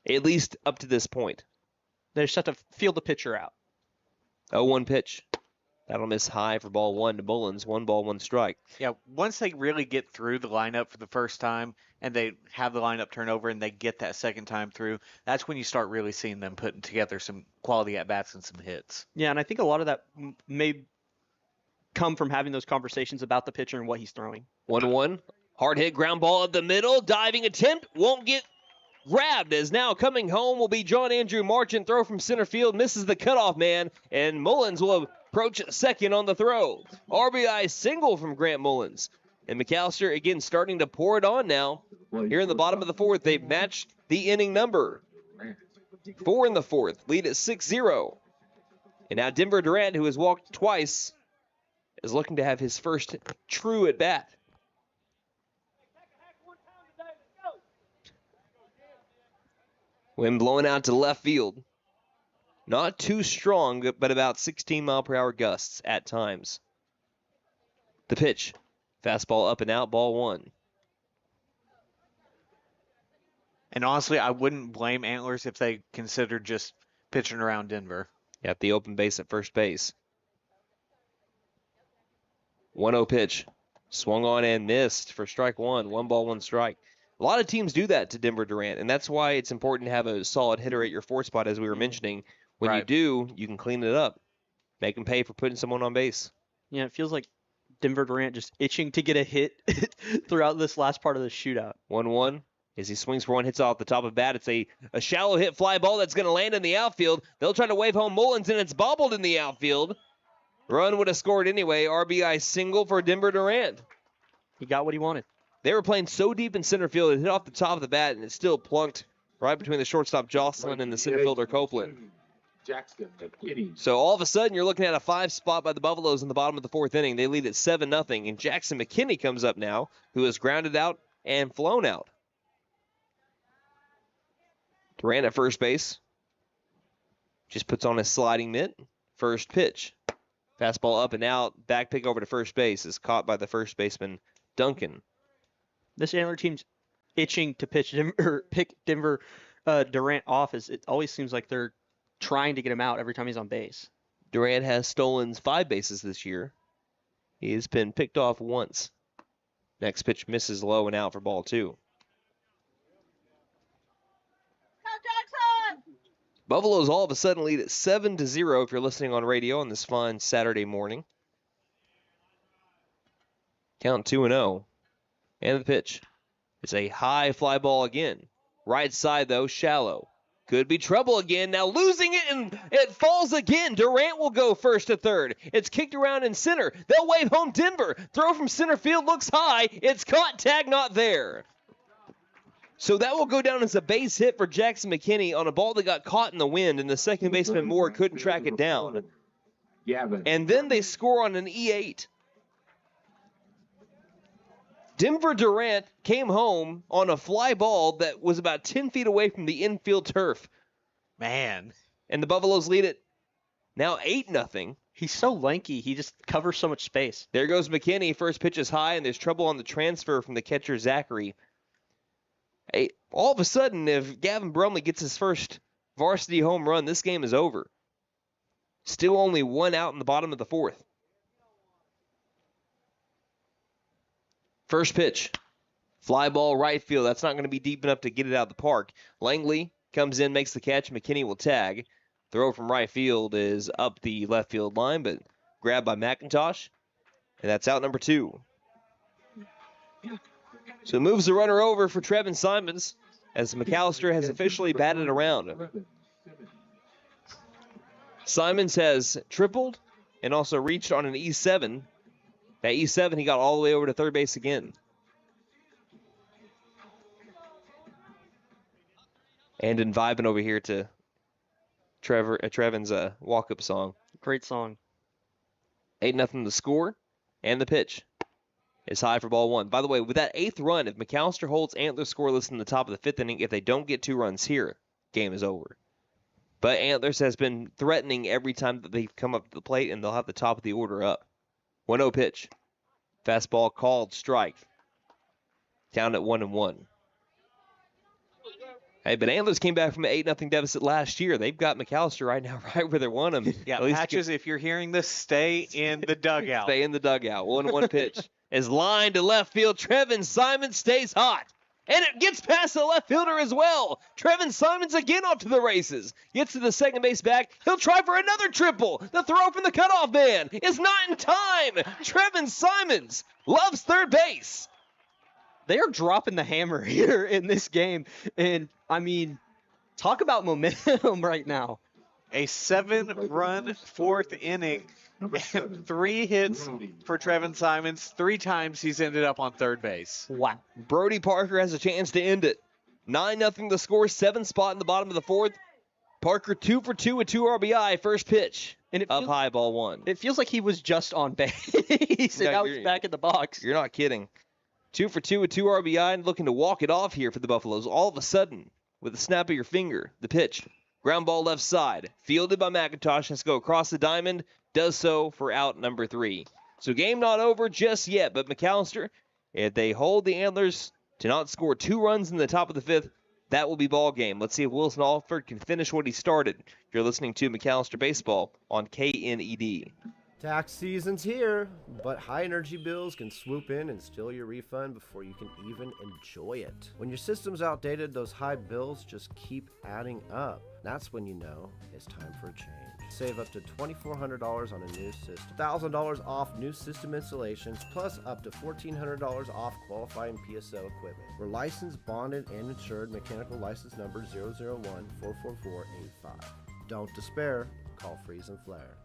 at least up to this point. They just have to feel the pitcher out. 0-1 pitch. That'll miss high for ball 1 to Mullins. 1 ball, 1 strike. Yeah, once they really get through the lineup for the first time and they have the lineup turnover and they get that second time through, that's when you start really seeing them putting together some quality at-bats and some hits. Yeah, and I think a lot of that may come from having those conversations about the pitcher and what he's throwing. 1-1. Hard hit ground ball up the middle. Diving attempt. Won't get grabbed, as now coming home will be John Andrew Marchant. Throw from center field. Misses the cutoff man. And Mullins will approach second on the throw. RBI single from Grant Mullins. And McAlester again starting to pour it on now. Here in the bottom of the fourth, they've matched the inning number. 4 in the fourth. Lead at 6-0. And now Denver Durant, who has walked twice, is looking to have his first true at bat. Wind blowing out to left field. Not too strong, but about 16 mile per hour gusts at times. The pitch. Fastball up and out, ball 1. And honestly, I wouldn't blame Antlers if they considered just pitching around Denver. At the open base at first base. 1-0 pitch. Swung on and missed for strike 1. 1 ball, 1 strike. A lot of teams do that to Denver Durant, and that's why it's important to have a solid hitter at your 4th spot, as we were mentioning. When you do, you can clean it up. Make them pay for putting someone on base. Yeah, it feels like Denver Durant just itching to get a hit throughout this last part of the shootout. 1-1. As he swings for one, hits off the top of the bat. It's a shallow hit fly ball that's going to land in the outfield. They'll try to wave home Mullins, and it's bobbled in the outfield. Run would have scored anyway. RBI single for Denver Durant. He got what he wanted. They were playing so deep in center field, it hit off the top of the bat, and it still plunked right between the shortstop Jocelyn and the center fielder Copeland. So all of a sudden, you're looking at a 5 spot by the Buffaloes in the bottom of the 4th inning. They lead at 7-0, and Jackson McKinney comes up now, who is grounded out and flown out. Durant at first base. Just puts on his sliding mitt. First pitch. Fastball up and out. Back pick over to first base is caught by the first baseman, Duncan. This Antler team's itching to pick Denver Durant off. It always seems like they're trying to get him out every time he's on base. Durant has stolen 5 bases this year. He has been picked off once. Next pitch misses low and out for ball 2. Buffaloes all of a sudden lead at 7-0 if you're listening on radio on this fine Saturday morning. Count 2-0. And the pitch. It's a high fly ball again. Right side, though, shallow. Could be trouble again. Now losing it, and it falls again. Durant will go first to third. It's kicked around in center. They'll wave home Denver. Throw from center field looks high. It's caught, tag not there. So that will go down as a base hit for Jackson McKinney on a ball that got caught in the wind, and the second baseman Moore couldn't track it down. And then they score on an E8. Denver Durant came home on a fly ball that was about 10 feet away from the infield turf. Man. And the Buffaloes lead it now 8-0. He's so lanky. He just covers so much space. There goes McKinney. First pitch is high, and there's trouble on the transfer from the catcher, Zachary. Hey, all of a sudden, if Gavin Brumley gets his first varsity home run, this game is over. Still only 1 out in the bottom of the 4th. First pitch. Fly ball right field. That's not going to be deep enough to get it out of the park. Langley comes in, makes the catch. McKinney will tag. Throw from right field is up the left field line, but grabbed by McIntosh. And that's out number 2. So it moves the runner over for Trevin Simons as McAlester has officially batted around. Simons has tripled and also reached on an E7. That E7, he got all the way over to third base again. Anden vibing over here to Trevin's walk-up song. Great song. 8-0 the score, and the pitch is high for ball 1. By the way, with that 8th run, if McAlester holds Antlers scoreless in the top of the 5th inning, if they don't get 2 runs here, game is over. But Antlers has been threatening every time that they've come up to the plate, and they'll have the top of the order up. 1-0 pitch. Fastball called strike. Down at 1-1. Hey, but Antlers came back from an 8-0 deficit last year. They've got McAlester right now right where they want him. Yeah, Patches, if you're hearing this, stay in the dugout. Stay in the dugout. 1-1 pitch is lined to left field. Trevin Simon stays hot. And it gets past the left fielder as well. Trevin Simons again off to the races. Gets to the second base back. He'll try for another triple. The throw from the cutoff man is not in time. Trevin Simons loves third base. They are dropping the hammer here in this game. And, I mean, talk about momentum right now. A 7-run fourth inning and 3 hits for Trevin Simons. 3 times he's ended up on third base. Wow. Brody Parker has a chance to end it. 9-0 the score, 7th spot in the bottom of the 4th. Parker 2 for 2 with 2 RBI, first pitch. And up high, ball 1. It feels like he was just on base, and now he's back in the box. You're not kidding. 2 for 2 with 2 RBI and looking to walk it off here for the Buffaloes. All of a sudden, with a snap of your finger, the pitch. Ground ball left side. Fielded by McIntosh. Has to go across the diamond. Does so for out number 3. So game not over just yet, but McAlester, if they hold the Antlers to not score 2 runs in the top of the 5th, that will be ball game. Let's see if Wilson Alford can finish what he started. You're listening to McAlester Baseball on KNED. Tax season's here, but high energy bills can swoop in and steal your refund before you can even enjoy it. When your system's outdated, those high bills just keep adding up. That's when you know it's time for a change. Save up to $2,400 on a new system, $1,000 off new system installations, plus up to $1,400 off qualifying PSO equipment. We're licensed, bonded, and insured. Mechanical license number 001-44485. Don't despair. Call Freeze and Flare.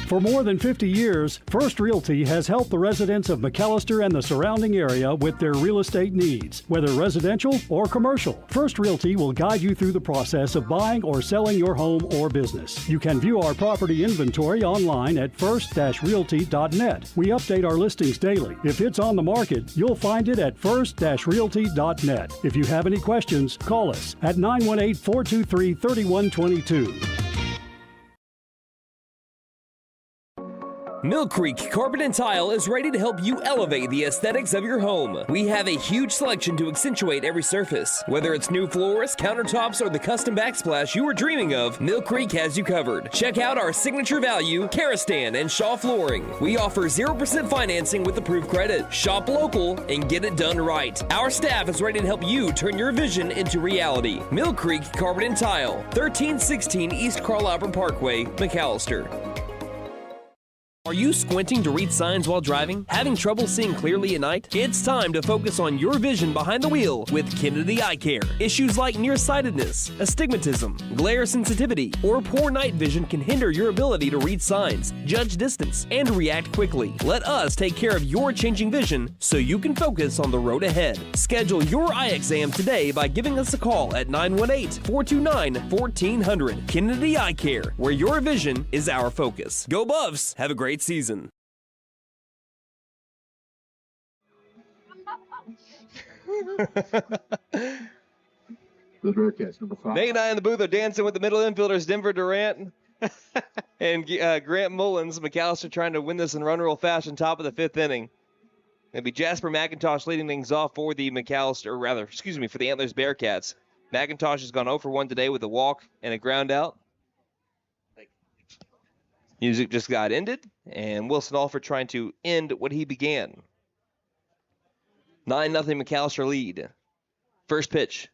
For more than 50 years, First Realty has helped the residents of McAlester and the surrounding area with their real estate needs, whether residential or commercial. First Realty will guide you through the process of buying or selling your home or business. You can view our property inventory online at first-realty.net. We update our listings daily. If it's on the market, you'll find it at first-realty.net. If you have any questions, call us at 918-423-3122. Mill Creek Carpet and Tile is ready to help you elevate the aesthetics of your home. We have a huge selection to accentuate every surface. Whether it's new floors, countertops, or the custom backsplash you were dreaming of, Mill Creek has you covered. Check out our signature value, Karastan and Shaw Flooring. We offer 0% financing with approved credit. Shop local and get it done right. Our staff is ready to help you turn your vision into reality. Mill Creek Carpet and Tile, 1316 East Carl Albert Parkway, McAlester. Are you squinting to read signs while driving? Having trouble seeing clearly at night? It's time to focus on your vision behind the wheel with Kennedy Eye Care. Issues like nearsightedness, astigmatism, glare sensitivity, or poor night vision can hinder your ability to read signs, judge distance, and react quickly. Let us take care of your changing vision so you can focus on the road ahead. Schedule your eye exam today by giving us a call at 918-429-1400. Kennedy Eye Care, where your vision is our focus. Go Buffs! Have a great season. The Bearcats, number 5. Nate and I in the booth are dancing with the middle infielders, Denver Durant and Grant Mullins. McAlester trying to win this in run roll fashion, top of the 5th inning. It'll be Jasper McIntosh leading things off for the for the Antlers Bearcats. McIntosh has gone 0 for 1 today with a walk and a ground out. Music just got ended, and Wilson Alford trying to end what he began. 9-0 McAlester lead. First pitch.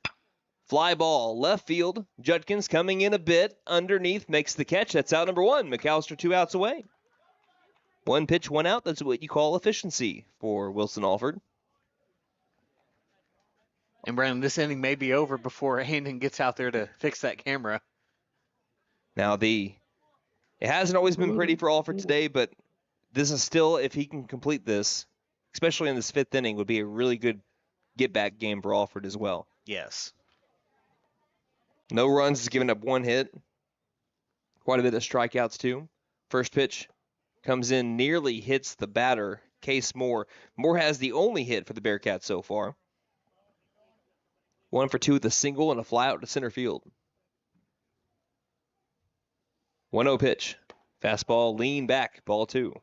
Fly ball, left field. Judkins coming in a bit underneath, makes the catch. That's out number 1. McAlester 2 outs away. 1 pitch, 1 out. That's what you call efficiency for Wilson Alford. And Brandon, this inning may be over before Anden gets out there to fix that camera. Now it hasn't always been pretty for Alford today, but this is still, if he can complete this, especially in this 5th inning, would be a really good get-back game for Alford as well. Yes. No runs, has given up 1 hit. Quite a bit of strikeouts, too. First pitch comes in, nearly hits the batter, Case Moore. Moore has the only hit for the Bearcats so far. 1 for 2 with a single and a fly out to center field. 1-0 pitch. Fastball, lean back, ball 2.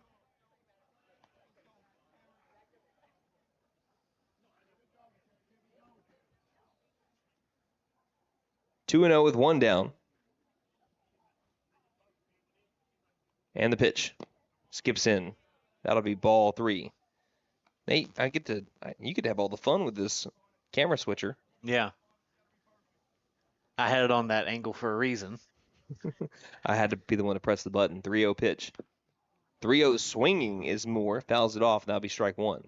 2-0 with one down. And the pitch skips in. That'll be ball 3. Nate, you get to have all the fun with this camera switcher. Yeah. I had it on that angle for a reason. I had to be the one to press the button. 3-0 pitch. 3-0 swinging is Moore. Fouls it off. That'll be strike 1.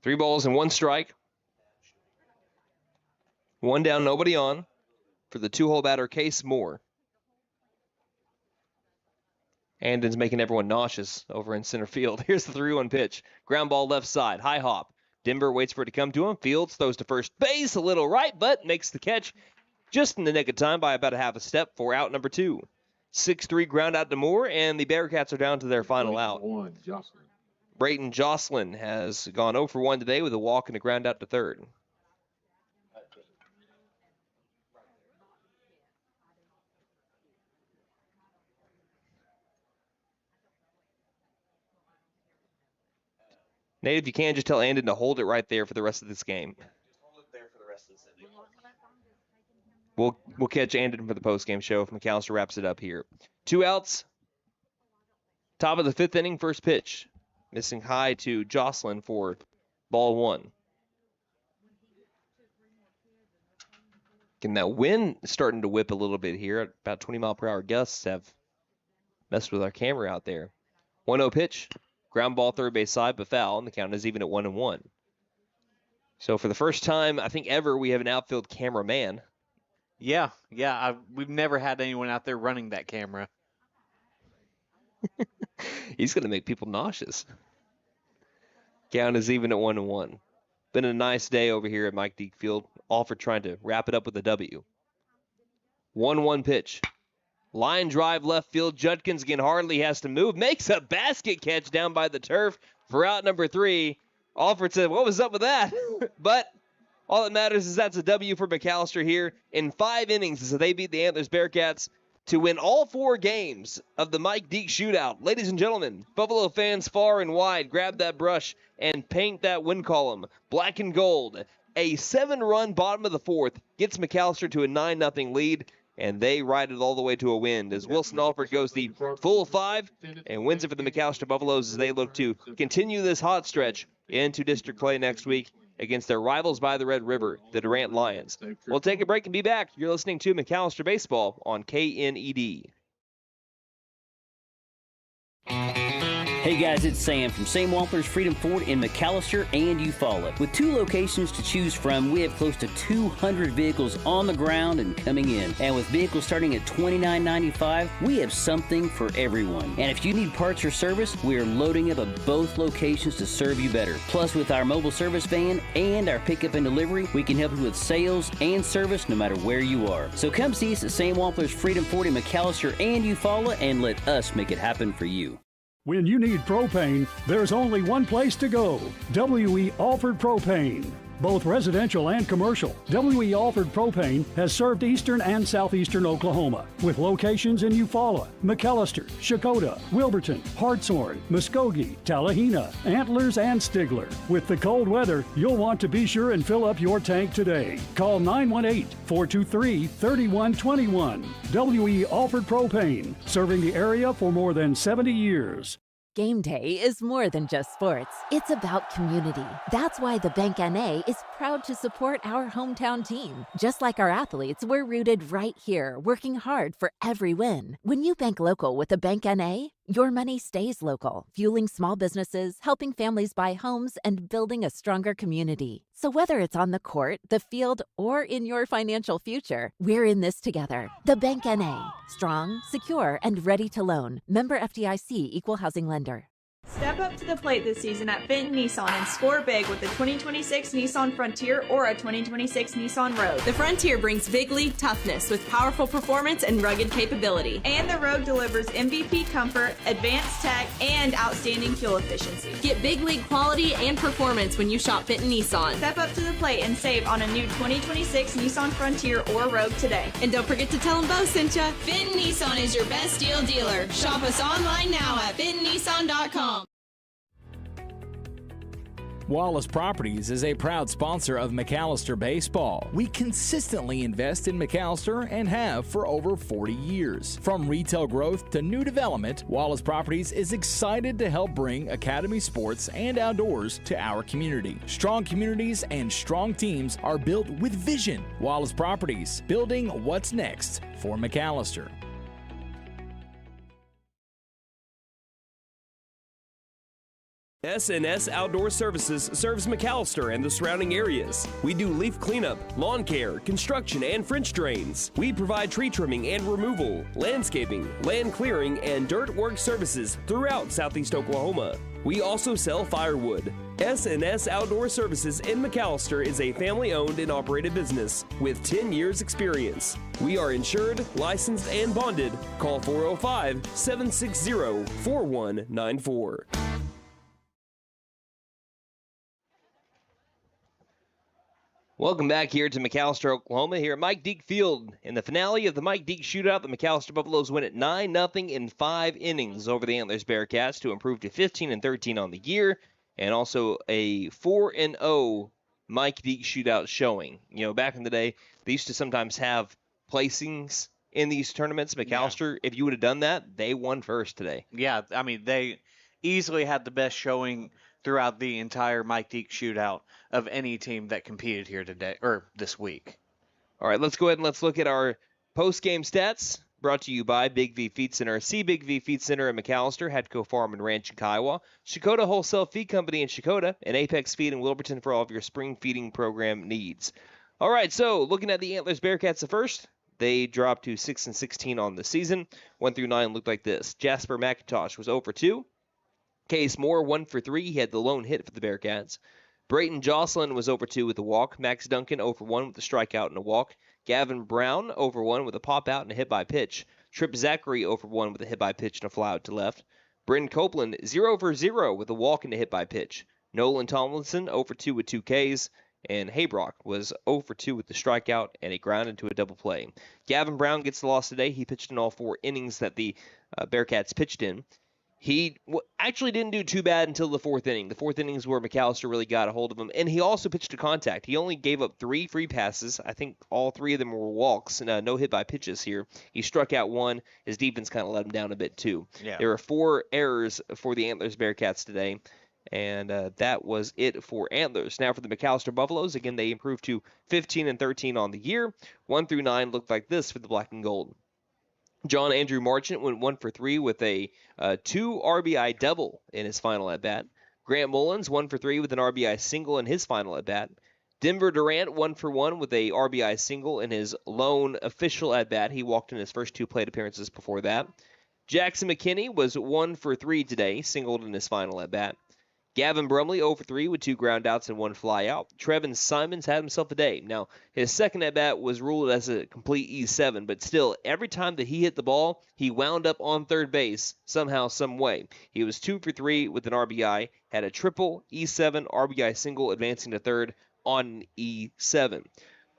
Three balls and 1 strike. 1 down, nobody on for the 2-hole batter, Case Moore. Anden's making everyone nauseous over in center field. Here's the 3-1 pitch. Ground ball left side. High hop. Denver waits for it to come to him. Fields throws to first base. A little right, but makes the catch just in the nick of time by about a half a step for out number 2. 6-3 ground out to Moore, and the Bearcats are down to their final out. Brayton Jocelyn has gone 0 for 1 today with a walk and a ground out to third. Nate, if you can, just tell Anden to hold it right there for the rest of this game. We'll catch Anden for the postgame show if McAlester wraps it up here. 2 outs. Top of the 5th inning, first pitch. Missing high to Jocelyn for ball 1. And that wind is starting to whip a little bit here. About 20-mile-per-hour gusts have messed with our camera out there. 1-0 pitch. Ground ball third base side, but foul, and the count is even at 1-1. So for the first time, I think ever, we have an outfield cameraman. Yeah. We've never had anyone out there running that camera. He's going to make people nauseous. Count is even at 1-1. Been a nice day over here at Mike Deak Field. All for trying to wrap it up with a W. 1-1 pitch. Line drive left field. Judkins again hardly has to move. Makes a basket catch down by the turf for out number 3. Alford said, what was up with that? But all that matters is that's a W for McAlester here in 5 innings as they beat the Antlers Bearcats to win all 4 games of the Mike Deak Shootout. Ladies and gentlemen, Buffalo fans far and wide, grab that brush and paint that win column black and gold. A 7-run bottom of the 4th gets McAlester to a 9-0 lead. And they ride it all the way to a win as Wilson Alford goes the full 5 and wins it for the McAlester Buffaloes as they look to continue this hot stretch into District Play next week against their rivals by the Red River, the Durant Lions. We'll take a break and be back. You're listening to McAlester Baseball on KNED. Hey guys, it's Sam from Walters Freedom Ford in McAlester and Eufaula. With 2 locations to choose from, we have close to 200 vehicles on the ground and coming in. And with vehicles starting at $29.95, we have something for everyone. And if you need parts or service, we are loading up at both locations to serve you better. Plus, with our mobile service van and our pickup and delivery, we can help you with sales and service no matter where you are. So come see us at Walters Freedom Ford in McAlester and Eufaula and let us make it happen for you. When you need propane, there's only one place to go. W.E. Alford Propane. Both residential and commercial, W.E. Alford Propane has served eastern and southeastern Oklahoma with locations in Eufaula, McAlester, Shakota, Wilburton, Hartshorn, Muskogee, Tallahena, Antlers, and Stigler. With the cold weather, you'll want to be sure and fill up your tank today. Call 918-423-3121. W.E. Alford Propane, serving the area for more than 70 years. Game day is more than just sports. It's about community. That's why the Bank NA is proud to support our hometown team. Just like our athletes, we're rooted right here, working hard for every win. When you bank local with the Bank NA, your money stays local, fueling small businesses, helping families buy homes, and building a stronger community. So whether it's on the court, the field, or in your financial future, we're in this together. The Bank NA. Strong, secure, and ready to loan. Member FDIC Equal Housing Lender. Step up to the plate this season at Fenton Nissan and score big with the 2026 Nissan Frontier or a 2026 Nissan Rogue. The Frontier brings big league toughness with powerful performance and rugged capability. And the Rogue delivers MVP comfort, advanced tech, and outstanding fuel efficiency. Get big league quality and performance when you shop Fenton Nissan. Step up to the plate and save on a new 2026 Nissan Frontier or Rogue today. And don't forget to tell them Bo sent ya. Fenton Nissan is your best deal dealer. Shop us online now at FentonNissan.com. Wallace Properties is a proud sponsor of McAlester Baseball. We consistently invest in McAlester and have for over 40 years. From retail growth to new development, Wallace Properties is excited to help bring academy sports and outdoors to our community. Strong communities and strong teams are built with vision. Wallace Properties, building what's next for McAlester. S&S Outdoor Services serves McAlester and the surrounding areas. We do leaf cleanup, lawn care, construction, and French drains. We provide tree trimming and removal, landscaping, land clearing, and dirt work services throughout Southeast Oklahoma. We also sell firewood. S&S Outdoor Services in McAlester is a family-owned and operated business with 10 years experience. We are insured, licensed, and bonded. Call 405-760-4194. Welcome back here to McAlester, Oklahoma, here at Mike Deak Field. In the finale of the Mike Deak Shootout, the McAlester Buffaloes win at 9-0 in 5 innings over the Antlers Bearcats to improve to 15-13 on the year, and also a 4-0 Mike Deak Shootout showing. You know, back in the day, they used to sometimes have placings in these tournaments. McAlester, if you would have done that, they won first today. Yeah, I mean, they easily had the best showing throughout the entire Mike Deak Shootout of any team that competed here today or this week. All right, let's go ahead and let's look at our post-game stats brought to you by Big V Feed Center. See Big V Feed Center in McAlester, Hadco Farm and Ranch in Kiowa, Shakota Wholesale Feed Company in Shakota, and Apex Feed in Wilburton for all of your spring feeding program needs. All right, so looking at the Antlers Bearcats at first, they dropped to 6-16 on the season. 1 through 9 looked like this. Jasper McIntosh was 0 for 2. Case Moore 1 for 3. He had the lone hit for the Bearcats. Brayton Jocelyn was 0 for 2 with a walk. Max Duncan 0 for 1 with a strikeout and a walk. Gavin Brown 0 for 1 with a pop out and a hit by pitch. Tripp Zachary 0 for 1 with a hit by pitch and a fly out to left. Brendan Copeland 0 for 0 with a walk and a hit by pitch. Nolan Tomlinson 0 for 2 with 2 Ks. And Haybrock was 0 for 2 with the strikeout and a ground into a double play. Gavin Brown gets the loss today. He pitched in all 4 innings that the Bearcats pitched in. He actually didn't do too bad until the 4th inning. The 4th inning is where McAlester really got a hold of him. And he also pitched to contact. He only gave up 3 free passes. I think all 3 of them were walks and no hit by pitches here. He struck out 1. His defense kind of let him down a bit too. Yeah. There were 4 errors for the Antlers Bearcats today. And that was it for Antlers. Now for the McAlester Buffaloes, again, they improved to 15-13 on the year. 1 through 9 looked like this for the black and gold. John Andrew Marchant went 1 for 3 with a 2 RBI double in his final at-bat. Grant Mullins 1 for 3 with an RBI single in his final at-bat. Denver Durant 1 for 1 with a RBI single in his lone official at-bat. He walked in his first 2 plate appearances before that. Jackson McKinney was 1 for 3 today, singled in his final at-bat. Gavin Brumley 0 for 3 with 2 ground outs and 1 fly out. Trevin Simons had himself a day. Now, his second at-bat was ruled as a complete E7, but still, every time that he hit the ball, he wound up on third base somehow, some way. He was 2 for 3 with an RBI, had a triple E7 RBI single advancing to third on E7.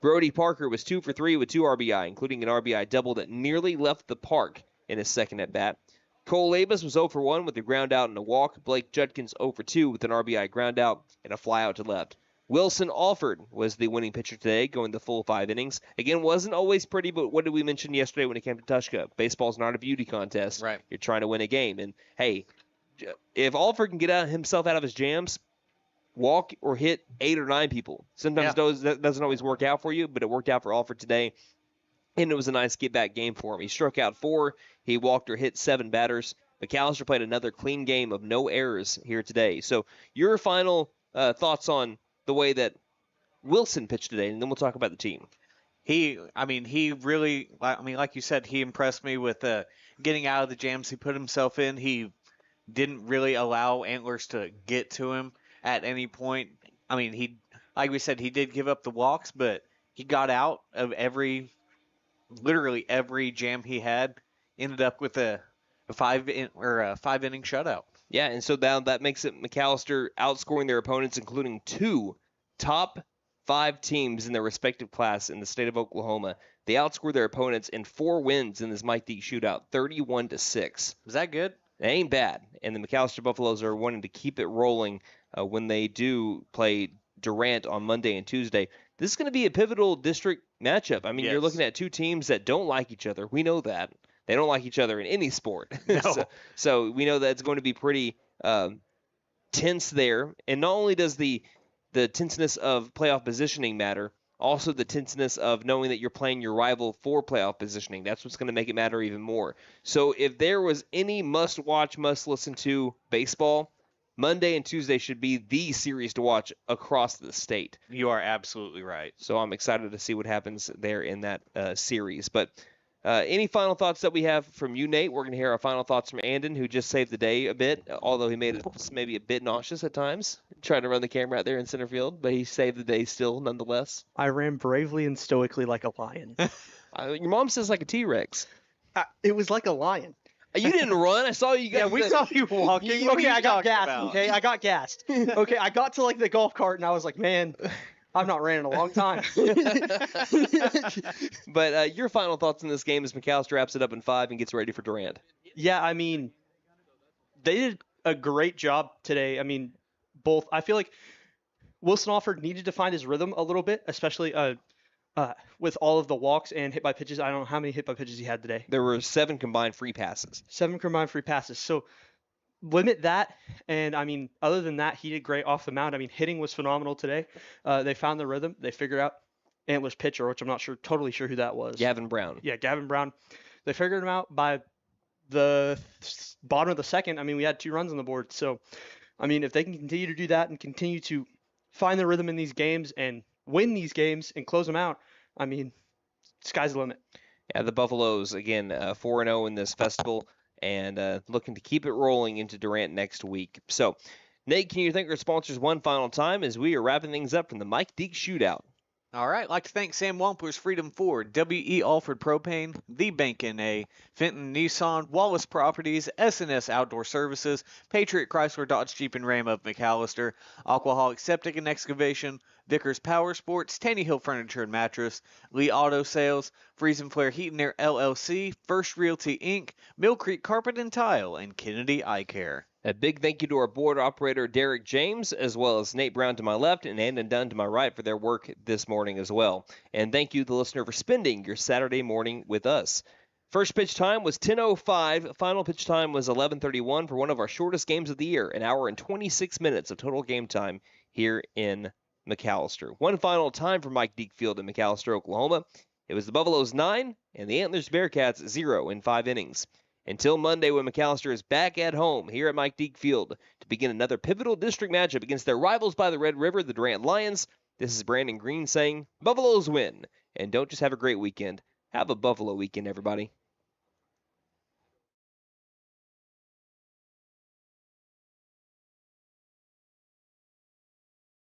Brody Parker was 2 for 3 with 2 RBI, including an RBI double that nearly left the park in his second at-bat. Cole Labus was 0 for 1 with a ground out and a walk. Blake Judkins 0 for 2 with an RBI ground out and a fly out to left. Wilson Alford was the winning pitcher today, going the full 5 innings. Again, wasn't always pretty, but what did we mention yesterday when it came to Tushka? Baseball's not a beauty contest. Right. You're trying to win a game. And, hey, if Alford can get himself out of his jams, walk or hit 8 or 9 people. Sometimes that doesn't always work out for you, but it worked out for Alford today. And it was a nice get-back game for him. He struck out 4. He walked or hit 7 batters. McAlester played another clean game of no errors here today. So your final thoughts on the way that Wilson pitched today, and then we'll talk about the team. He really, like you said, he impressed me with getting out of the jams he put himself in. He didn't really allow Antlers to get to him at any point. I mean, like we said, he did give up the walks, but he got out of literally every jam he had. Ended up with a 5-inning shutout. Yeah, and so now that makes it McAlester outscoring their opponents, including 2 top 5 teams in their respective class in the state of Oklahoma. They outscored their opponents in 4 wins in this Mike Deak Shootout, 31-6. Is that good? It ain't bad. And the McAlester Buffaloes are wanting to keep it rolling when they do play Durant on Monday and Tuesday. This is going to be a pivotal district matchup. I mean, you're looking at two teams that don't like each other. We know that. They don't like each other in any sport. No. so we know that it's going to be pretty tense there. And not only does the tenseness of playoff positioning matter, also the tenseness of knowing that you're playing your rival for playoff positioning. That's what's going to make it matter even more. So if there was any must-watch, must-listen-to baseball, Monday and Tuesday should be the series to watch across the state. You are absolutely right. So I'm excited to see what happens there in that series. But any final thoughts that we have from you, Nate? We're going to hear our final thoughts from Anden, who just saved the day a bit, although he made it maybe a bit nauseous at times, trying to run the camera out there in center field, but he saved the day still, nonetheless. I ran bravely and stoically like a lion. Your mom says like a T-Rex. It was like a lion. You didn't run. I saw you guys. Yeah, we saw you walking. Okay, I got gassed. about? Okay, I got gassed. Okay, I got to like the golf cart and I was like, man, I've not ran in a long time. But your final thoughts on this game as McAlester wraps it up in 5 and gets ready for Durant. Yeah, I mean, they did a great job today. I mean, both. I feel like Wilson Alford needed to find his rhythm a little bit, especially with all of the walks and hit by pitches. I don't know how many hit by pitches he had today. There were 7 combined free passes. 7 combined free passes. So limit that. And I mean, other than that, he did great off the mound. I mean, hitting was phenomenal today. They found the rhythm. They figured out Antlers pitcher, which I'm not totally sure who that was. Gavin Brown. Yeah, Gavin Brown. They figured him out by the bottom of the second. I mean, we had 2 runs on the board. So, I mean, if they can continue to do that and continue to find the rhythm in these games and win these games and close them out, I mean, sky's the limit. Yeah, the Buffaloes, again, 4-0 in this festival and looking to keep it rolling into Durant next week. So, Nate, can you thank our sponsors one final time as we are wrapping things up from the Mike Deak Shootout? All right, I'd like to thank Sam Wampler's Freedom Ford, W.E. Alford Propane, The Bank N.A., Fenton Nissan, Wallace Properties, S&S Outdoor Services, Patriot Chrysler Dodge Jeep and Ram of McAlester, Aquaholic Septic and Excavation, Vickers Power Sports, Tanny Hill Furniture and Mattress, Lee Auto Sales, Freeze and Flare Heat and Air LLC, First Realty Inc., Mill Creek Carpet and Tile, and Kennedy Eye Care. A big thank you to our board operator, Derek James, as well as Nate Brown to my left and Anden Dunn to my right for their work this morning as well. And thank you, the listener, for spending your Saturday morning with us. First pitch time was 10:05. Final pitch time was 11:31 for one of our shortest games of the year, an hour and 26 minutes of total game time here in McAlester. One final time for Mike Deak Field in McAlester, Oklahoma. It was the Buffaloes 9 and the Antlers Bearcats 0 in 5 innings. Until Monday when McAlester is back at home here at Mike Deak Field to begin another pivotal district matchup against their rivals by the Red River, the Durant Lions, this is Brandon Green saying, Buffaloes win. And don't just have a great weekend. Have a Buffalo weekend, everybody.